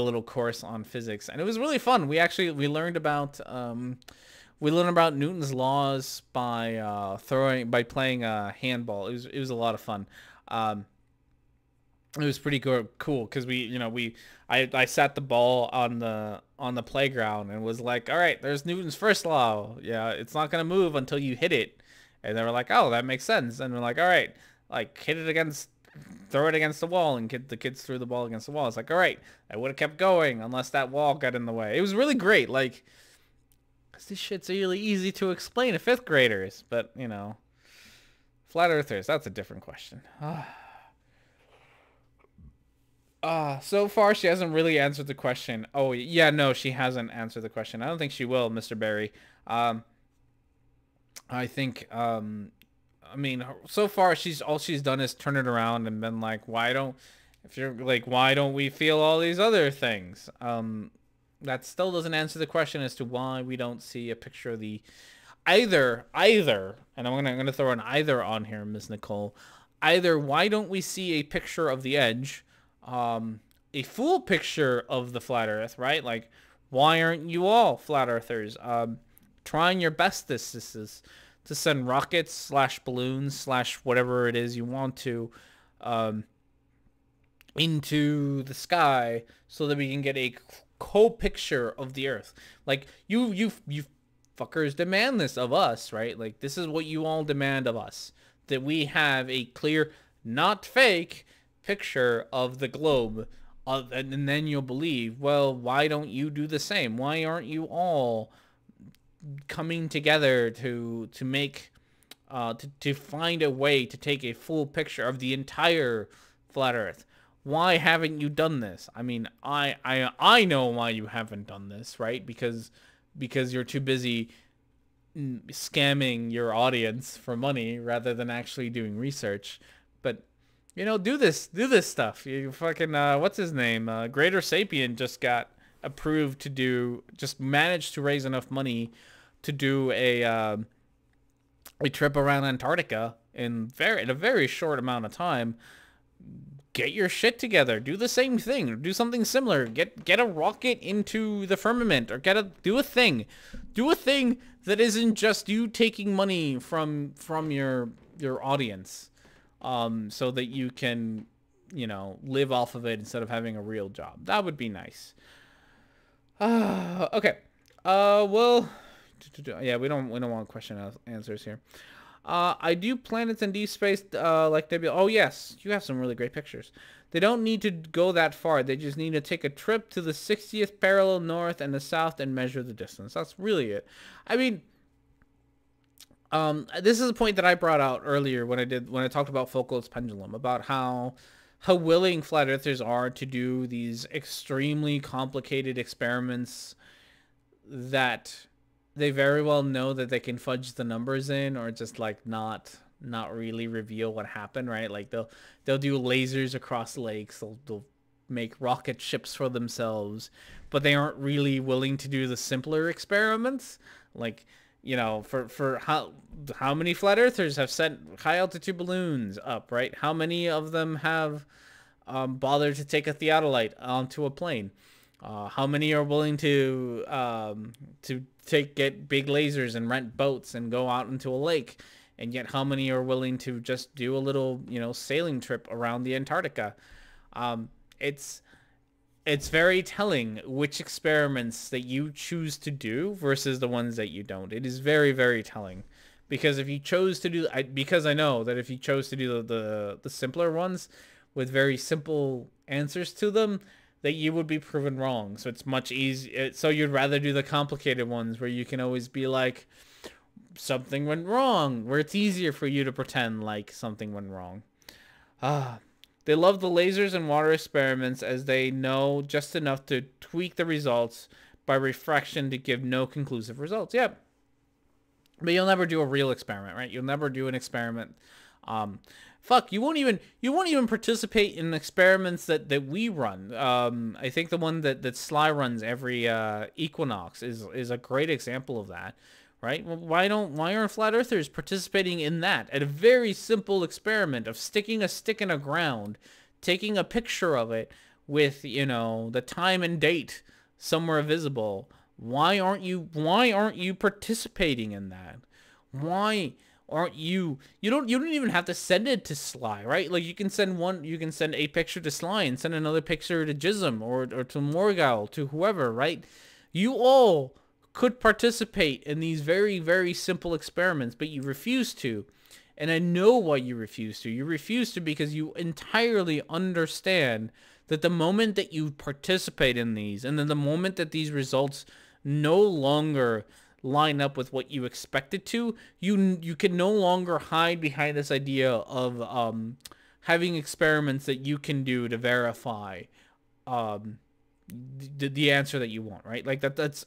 little course on physics, and it was really fun. We learned about Newton's laws by playing handball. It was a lot of fun. It was pretty cool because I sat the ball on the playground and was like, all right, there's Newton's first law. Yeah, it's not gonna move until you hit it. And they were like, oh, that makes sense. And we're like, all right, like throw it against the wall, and the kids threw the ball against the wall. It's like, all right, I would have kept going unless that wall got in the way. It was really great, like, cause this shit's really easy to explain to 5th graders, but flat earthers, that's a different question. So far she hasn't really answered the question. Oh, yeah, no, she hasn't answered the question. I don't think she will, Mr. Barry. I think, I mean, so far all she's done is turn it around and been like, why don't we feel all these other things? That still doesn't answer the question as to why we don't see a picture of the either, and I'm gonna throw an either on here, Miss Nicole. Either why don't we see a picture of the edge? A full picture of the flat earth, right? Like, why aren't you all flat earthers trying your best to send rockets / balloons / whatever it is you want to into the sky so that we can get a cold picture of the earth? Like, you fuckers demand this of us, right? Like, this is what you all demand of us, that we have a clear, not fake picture of the globe, and then you'll believe. Well, why don't you do the same? Why aren't you all coming together to make to find a way to take a full picture of the entire flat earth? Why haven't you done this? I mean, I know why you haven't done this, right? Because you're too busy scamming your audience for money rather than actually doing research. But do this stuff. You fucking what's his name? Greater Sapien just got approved to just managed to raise enough money to do a trip around Antarctica in a very short amount of time. Get your shit together. Do the same thing. Do something similar. Get a rocket into the firmament, or do a thing. Do a thing that isn't just you taking money from your audience. So that you can, live off of it instead of having a real job. That would be nice. Okay. Well, yeah, we don't want question answers here. I do planets in deep space, like nebula. Oh yes, you have some really great pictures. They don't need to go that far. They just need to take a trip to the 60th parallel north and the south and measure the distance. That's really it. I mean, this is a point that I brought out earlier when I talked about Foucault's pendulum, about how willing flat earthers are to do these extremely complicated experiments that they very well know that they can fudge the numbers in, or just like not really reveal what happened, right? Like they'll do lasers across lakes, they'll make rocket ships for themselves, but they aren't really willing to do the simpler experiments, like, you know, for how many flat earthers have sent high altitude balloons up, right? How many of them have bothered to take a theodolite onto a plane? How many are willing to get big lasers and rent boats and go out into a lake? And yet how many are willing to just do a little, you know, sailing trip around the Antarctica? It's very telling which experiments that you choose to do versus the ones that you don't. It is very, very telling. Because if you chose to do, because I know that if you chose to do the simpler ones with very simple answers to them, that you would be proven wrong. So it's much easier. So you'd rather do the complicated ones where you can always be like, something went wrong, where it's easier for you to pretend like something went wrong. They love the lasers and water experiments as they know just enough to tweak the results by refraction to give no conclusive results. Yep. But you'll never do a real experiment, right? You'll never do an experiment. You won't even participate in experiments that we run. I think the one that Sly runs every equinox is a great example of that. Right? Well, why aren't flat earthers participating in that? At a very simple experiment of sticking a stick in the ground, taking a picture of it with, you know, the time and date somewhere visible. Why aren't you participating in that? Why aren't you don't even have to send it to Sly, right? Like you can send a picture to Sly and send another picture to Jism or to Morgal, to whoever, right? You all could participate in these very, very simple experiments, but you refuse to. And I know why you refuse to. You refuse to because you entirely understand that the moment that you participate in these, and then the moment that these results no longer line up with what you expected to, you can no longer hide behind this idea of having experiments that you can do to verify the answer that you want, right? Like that's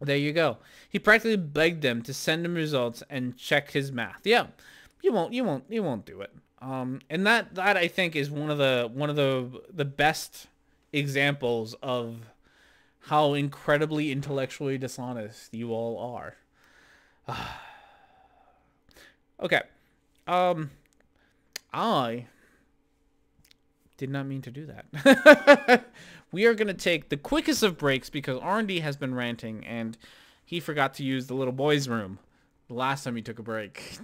there you go. He practically begged them to send him results and check his math. Yeah, you won't do it. And that I think is one of the best examples of how incredibly intellectually dishonest you all are. Okay. I did not mean to do that. We are going to take the quickest of breaks because R&D has been ranting and he forgot to use the little boy's room the last time he took a break.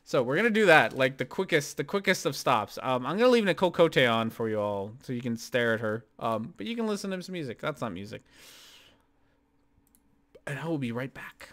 So we're going to do that, like the quickest of stops. I'm going to leave Nicole Cote on for you all so you can stare at her. But you can listen to some music. That's not music. And I will be right back.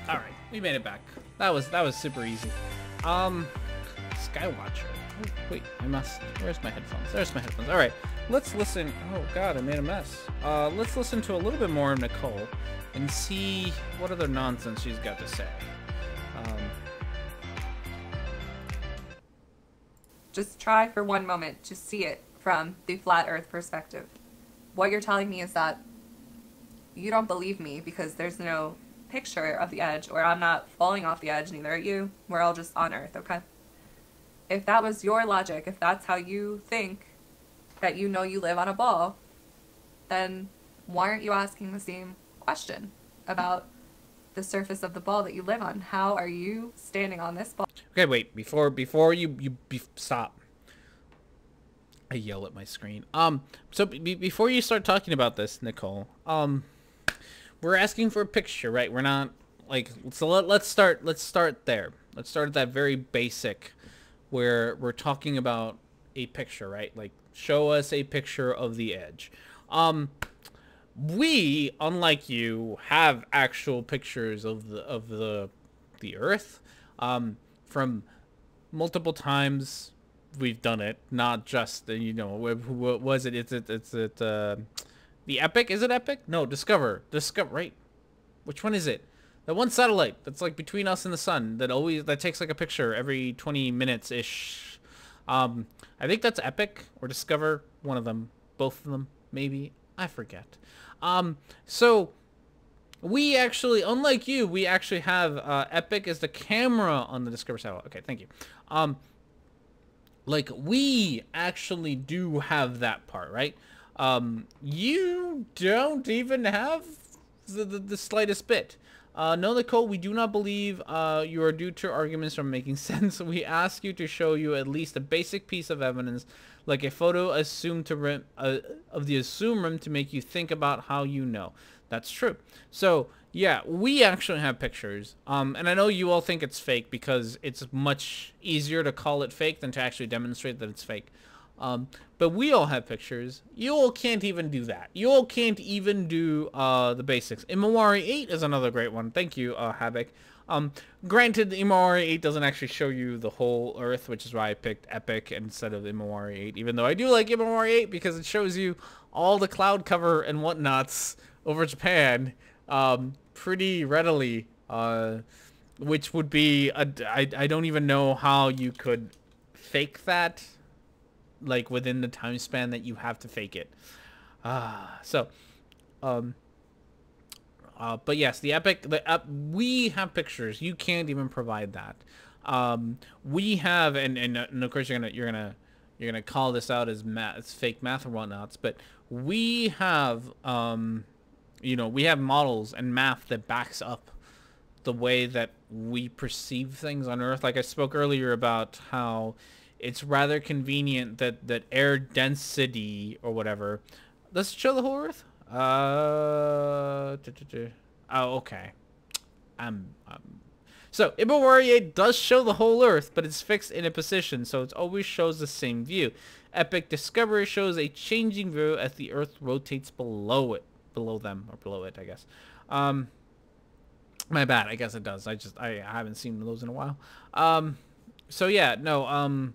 All right, we made it back. That was super easy. Skywatcher. Oh, wait, I must. Where's my headphones? There's my headphones. All right, let's listen. Oh God, I made a mess. Let's listen to a little bit more of Nicole and see what other nonsense she's got to say. Just try for one moment to see it from the flat earth perspective. What you're telling me is that you don't believe me because there's no picture of the edge, or I'm not falling off the edge, neither are you. We're all just on earth, okay? If that was your logic, if that's how you think that you know you live on a ball, then why aren't you asking the same question about the surface of the ball that you live on? How are you standing on this ball? Okay, wait. Before you stop. I yell at my screen. So before you start talking about this, Nicole, we're asking for a picture, right? We're not like, so let's start there. Let's start at that very basic, where we're talking about a picture, right? Like, show us a picture of the edge. We, unlike you, have actual pictures of the Earth. From multiple times we've done it, not just, you know, what was it? It's the Epic? Is it Epic? No, Discover, right? Which one is it? The one satellite that's like between us and the sun that takes like a picture every 20 minutes ish. I think that's Epic or Discover, one of them, both of them, maybe, I forget. So we actually, unlike you, we actually have Epic as the camera on the Discover satellite. Okay, thank you. Like, we actually do have that part, right? You don't even have the slightest bit. No, Nicole, we do not believe you are due to arguments from making sense. We ask you to show you at least a basic piece of evidence, like a photo assumed to of the assumed room, to make you think about how you know. That's true. So, yeah, we actually have pictures. And I know you all think it's fake because it's much easier to call it fake than to actually demonstrate that it's fake. But we all have pictures. You all can't even do that. You all can't even do the basics. Imawari 8 is another great one. Thank you, Habik. Granted, Imawari 8 doesn't actually show you the whole Earth, which is why I picked Epic instead of Imawari 8, even though I do like Imawari 8 because it shows you all the cloud cover and whatnots over Japan pretty readily, which would be, I don't even know how you could fake that, like, within the time span that you have to fake it. But yes, the Epic, we have pictures. You can't even provide that. We have, and of course you're gonna call this out as it's fake math or whatnots, but we have, you know, we have models and math that backs up the way that we perceive things on Earth. Like I spoke earlier about how it's rather convenient that air density or whatever. Does it show the whole Earth? Oh, okay. So Imawari 8 does show the whole Earth, but it's fixed in a position, so it always shows the same view. Epic Discovery shows a changing view as the Earth rotates below it. Below them, or below it, I guess. My bad, I guess it does. I haven't seen those in a while. So yeah, no,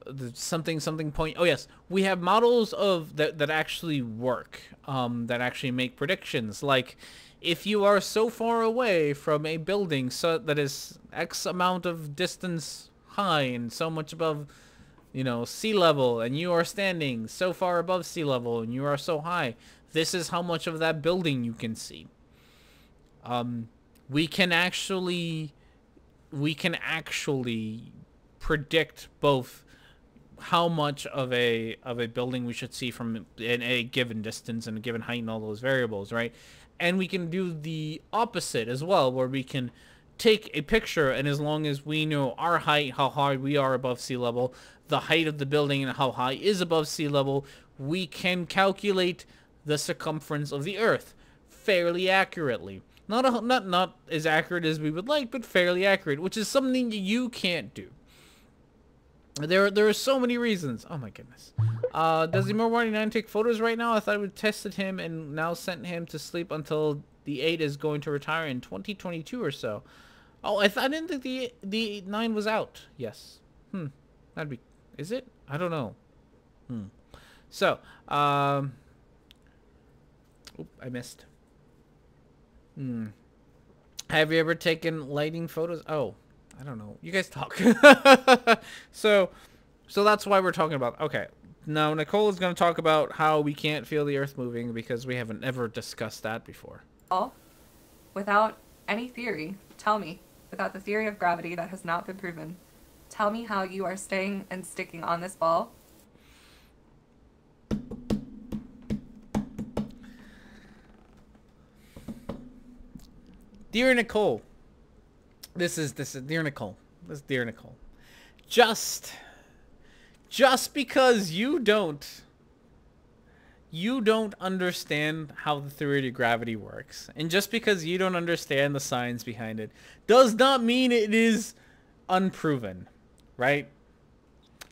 the something point. Oh yes, we have models of that actually work, that actually make predictions. Like, if you are so far away from a building so that is X amount of distance high and so much above, you know, sea level, and you are standing so far above sea level and you are so high, this is how much of that building you can see. We can actually predict both how much of a building we should see from in a given distance and a given height and all those variables, right? And we can do the opposite as well, where we can take a picture, and as long as we know our height, how high we are above sea level, the height of the building and how high is above sea level, we can calculate the circumference of the Earth fairly accurately. Not as accurate as we would like, but fairly accurate, which is something you can't do. There are so many reasons. Oh my goodness. Does the Imawari 9 take photos right now? I thought we tested him and now sent him to sleep until the 8 is going to retire in 2022 or so. Oh, I didn't think the 9 was out. Yes. That'd be... Is it? I don't know. So, oop, I missed. Have you ever taken lighting photos? Oh, I don't know. You guys talk. So that's why we're talking about... Okay. Now, Nicole is going to talk about how we can't feel the earth moving because we haven't ever discussed that before. Without any theory, tell me, without the theory of gravity that has not been proven, tell me how you are staying and sticking on this ball. Dear Nicole, this is Dear Nicole. This is Dear Nicole. Just because you don't understand how the theory of gravity works, and just because you don't understand the science behind it, does not mean it is unproven, right?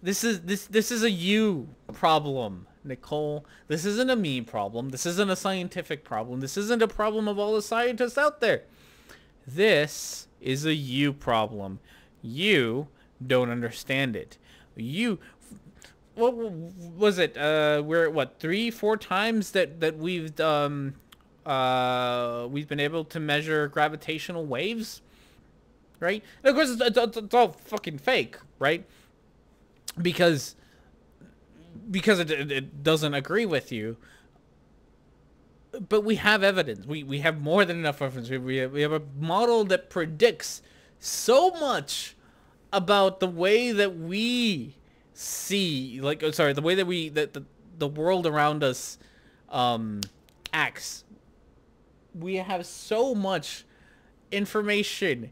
This is a you problem, Nicole. This isn't a me problem. This isn't a scientific problem. This isn't a problem of all the scientists out there. This is a you problem. You don't understand it. What was it? We're at what, 3-4 times that we've been able to measure gravitational waves, right? And of course, it's all fucking fake, right? Because it doesn't agree with you. But we have evidence. We have more than enough evidence. We have a model that predicts so much about the way that we see, like, sorry, the way that the world around us acts. We have so much information.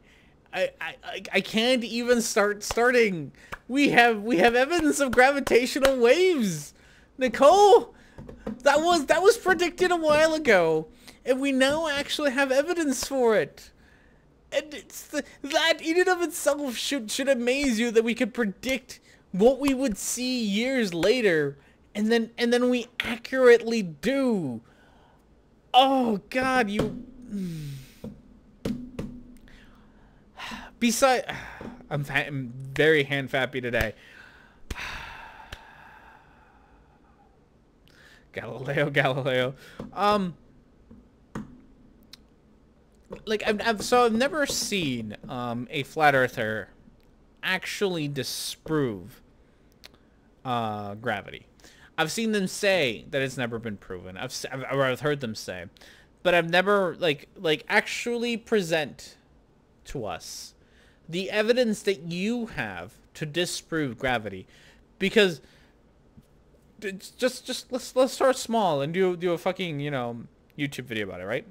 I can't even starting. We have evidence of gravitational waves, Nicole. That was predicted a while ago, and we now actually have evidence for it. And that in and of itself should amaze you, that we could predict what we would see years later, and then we accurately do. Oh God, you. Besides, I'm very hand fappy today. Galileo. Like I've never seen a flat earther actually disprove gravity. I've seen them say that it's never been proven. I've heard them say, but I've never like actually present to us the evidence that you have to disprove gravity, because it's just let's start small and do a fucking, you know, YouTube video about it, right?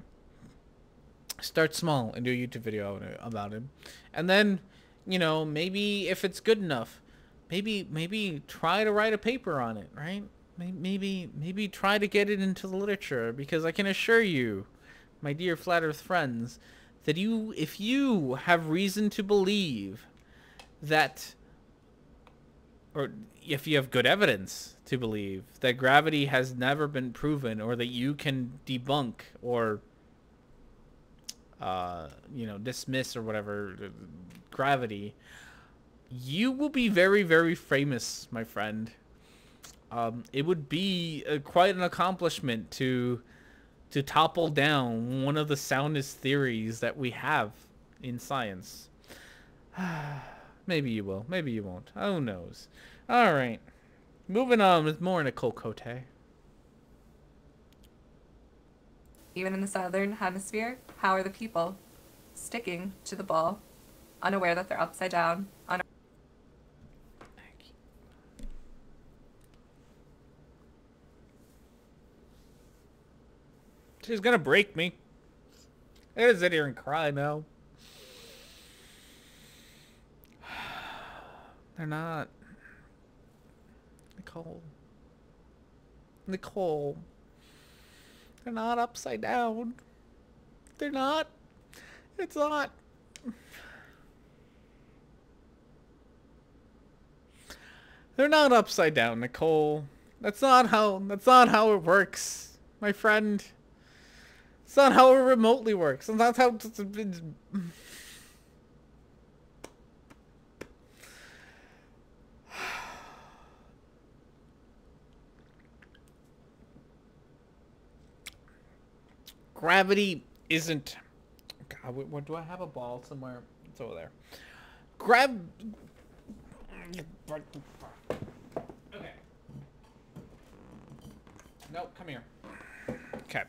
Start small and do a YouTube video about it, and then, you know, maybe if it's good enough, maybe try to write a paper on it, right? Maybe try to get it into the literature, because I can assure you, my dear flat earth friends, that if you have reason to believe that, or if you have good evidence to believe that gravity has never been proven, or that you can debunk or you know, dismiss or whatever gravity, you will be very, very famous, my friend. It would be quite an accomplishment to topple down one of the soundest theories that we have in science. Maybe you will, maybe you won't. Who knows? All right, moving on with more Nicole Cote. Even in the southern hemisphere, how are the people sticking to the ball, unaware that they're upside down? She's gonna break me. I gotta sit here and cry now. They're not. Nicole. They're not upside down. They're not. It's not. They're not upside down, Nicole. That's not how it works, my friend. It's not how it remotely works. It's not how... Gravity isn't... God, what, do I have a ball somewhere? It's over there. Okay. No, come here. Okay.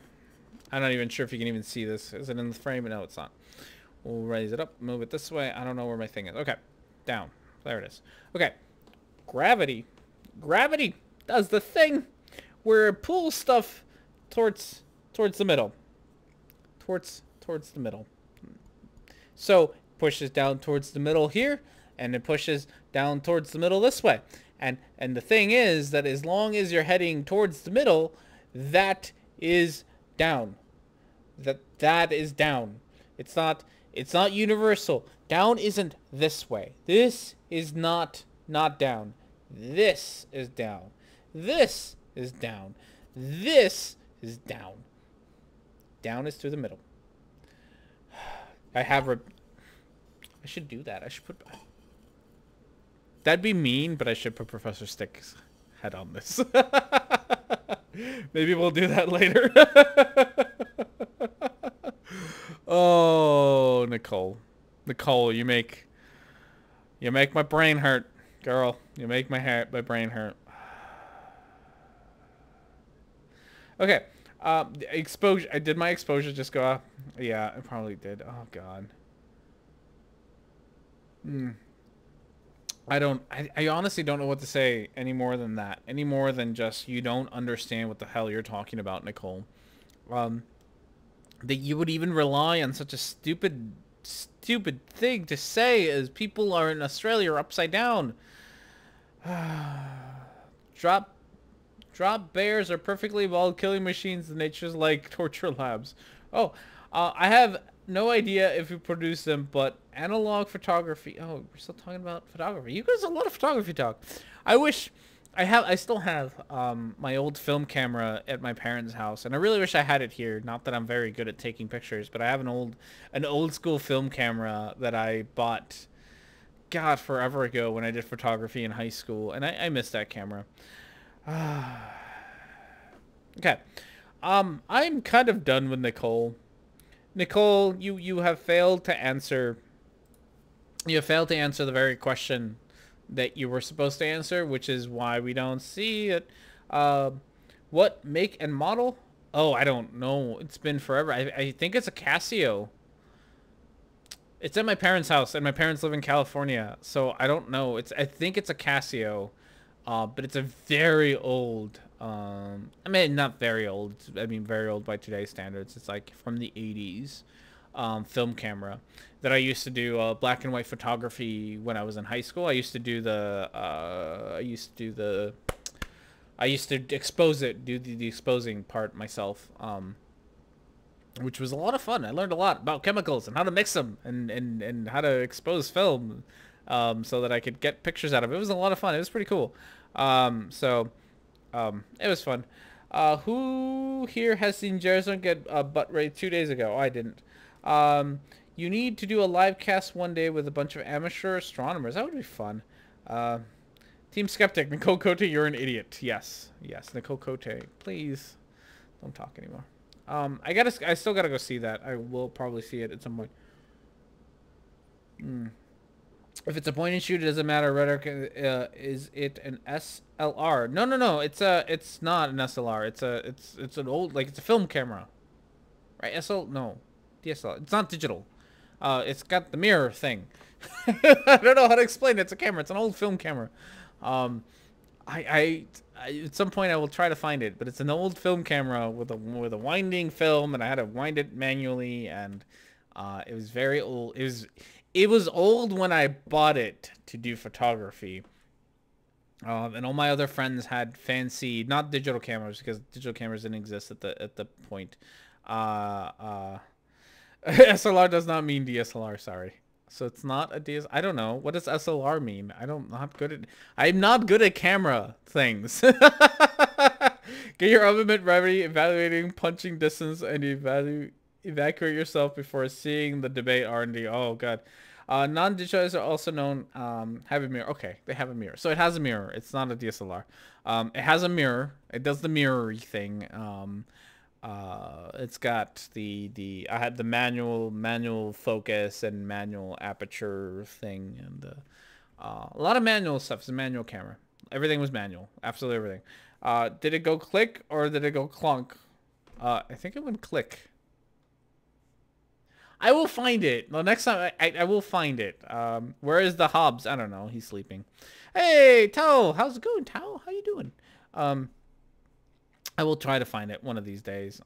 I'm not even sure if you can even see this. Is it in the frame? No, it's not. We'll raise it up, move it this way. I don't know where my thing is. Okay. Down. There it is. Okay. Gravity. Gravity does the thing where it pulls stuff towards the middle. Towards the middle. So, pushes down towards the middle here, and it pushes down towards the middle this way. And the thing is that as long as you're heading towards the middle, that is down. That is down. It's not universal. Down isn't this way. This is not down. This is down. This is down. This is down. Down is through the middle. I should do that. I should put... That'd be mean, but I should put Professor Stick's head on this. Maybe we'll do that later. Oh, Nicole. Nicole, you make my brain hurt, girl. You make my brain hurt. Okay. Exposure. Did my exposure just go up? Yeah, it probably did. Oh God. I honestly don't know what to say any more than that. Any more than just you don't understand what the hell you're talking about, Nicole. That you would even rely on such a stupid thing to say as people are in Australia are upside down. Drop bears are perfectly well killing machines in nature's like torture labs. Oh, I have no idea if we produce them, but analog photography. Oh, we're still talking about photography. You guys have a lot of photography talk. I still have my old film camera at my parents' house, and I really wish I had it here. Not that I'm very good at taking pictures, but I have an old school film camera that I bought, God, forever ago when I did photography in high school, and I miss that camera. Okay. I'm kind of done with Nicole. Nicole, you have failed to answer. You have failed to answer the very question that you were supposed to answer, which is why we don't see it. What make and model? Oh, I don't know. It's been forever. I think it's a Casio. It's at my parents' house, and my parents live in California, so I don't know. I think it's a Casio, but it's a very old. I mean, not very old. I mean, very old by today's standards. It's like from the 80s. Film camera that I used to do black and white photography when I was in high school. I used to do expose it, do the exposing part myself, which was a lot of fun. I learned a lot about chemicals and how to mix them and how to expose film, so that I could get pictures out of it. It was a lot of fun. It was pretty cool. It was fun. Who here has seen Jason get butt raped 2 days ago? Oh, I didn't. You need to do a live cast one day with a bunch of amateur astronomers. That would be fun. Team Skeptic, Nicole Cote, you're an idiot. Yes, Nicole Cote, please don't talk anymore. I still gotta go see that. I will probably see it at some point. If it's a point and shoot, it doesn't matter. Rhetoric, is it an SLR? No. It's not an SLR. It's an old, like, it's a film camera, right? No, DSLR. It's not digital. It's got the mirror thing. I don't know how to explain it. It's a camera. It's an old film camera. I at some point I will try to find it, but it's an old film camera with a winding film, and I had to wind it manually, and it was very old. It was old when I bought it to do photography. And all my other friends had fancy, not digital cameras, because digital cameras didn't exist at the point. SLR does not mean DSLR, sorry. So it's not a DS. I don't know. What does SLR mean? I'm not good at camera things. Get your armament ready, evaluating punching distance, and evacuate yourself before seeing the debate R&D. Oh god. Non-digitalized are also known have a mirror. Okay, they have a mirror. So it has a mirror. It's not a DSLR. It has a mirror. It does the mirror thing. It's got I had the manual focus and manual aperture thing, and a lot of manual stuff. It's a manual camera. Everything was manual. Absolutely everything. Did it go click or did it go clunk? I think it went click. I will find it. The next time I will find it. Where is the Hobbs? I don't know. He's sleeping. Hey, Tao. How's it going, Tao? How you doing? I will try to find it one of these days.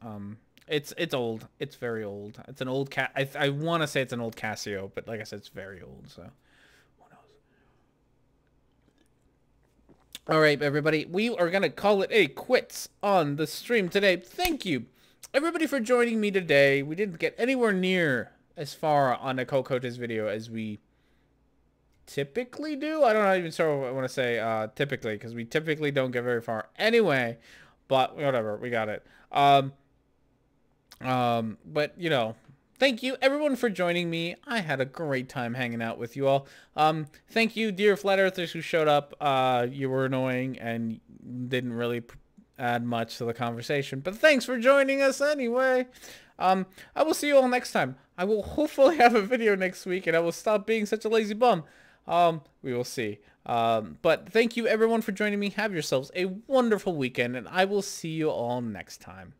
It's old. It's very old. It's an old I want to say it's an old Casio, but like I said, it's very old, so who knows. All right, everybody. We are going to call it a quits on the stream today. Thank you, everybody, for joining me today. We didn't get anywhere near as far on Nicole Cote's video as we typically do. I don't know even sure what I want to say typically, because we typically don't get very far anyway. But whatever, we got it. But you know, thank you everyone for joining me. I had a great time hanging out with you all. Thank you, dear flat earthers who showed up. You were annoying and didn't really add much to the conversation, but thanks for joining us anyway. I will see you all next time. I will hopefully have a video next week, and I will stop being such a lazy bum. We will see. But thank you everyone for joining me. Have yourselves a wonderful weekend, and I will see you all next time.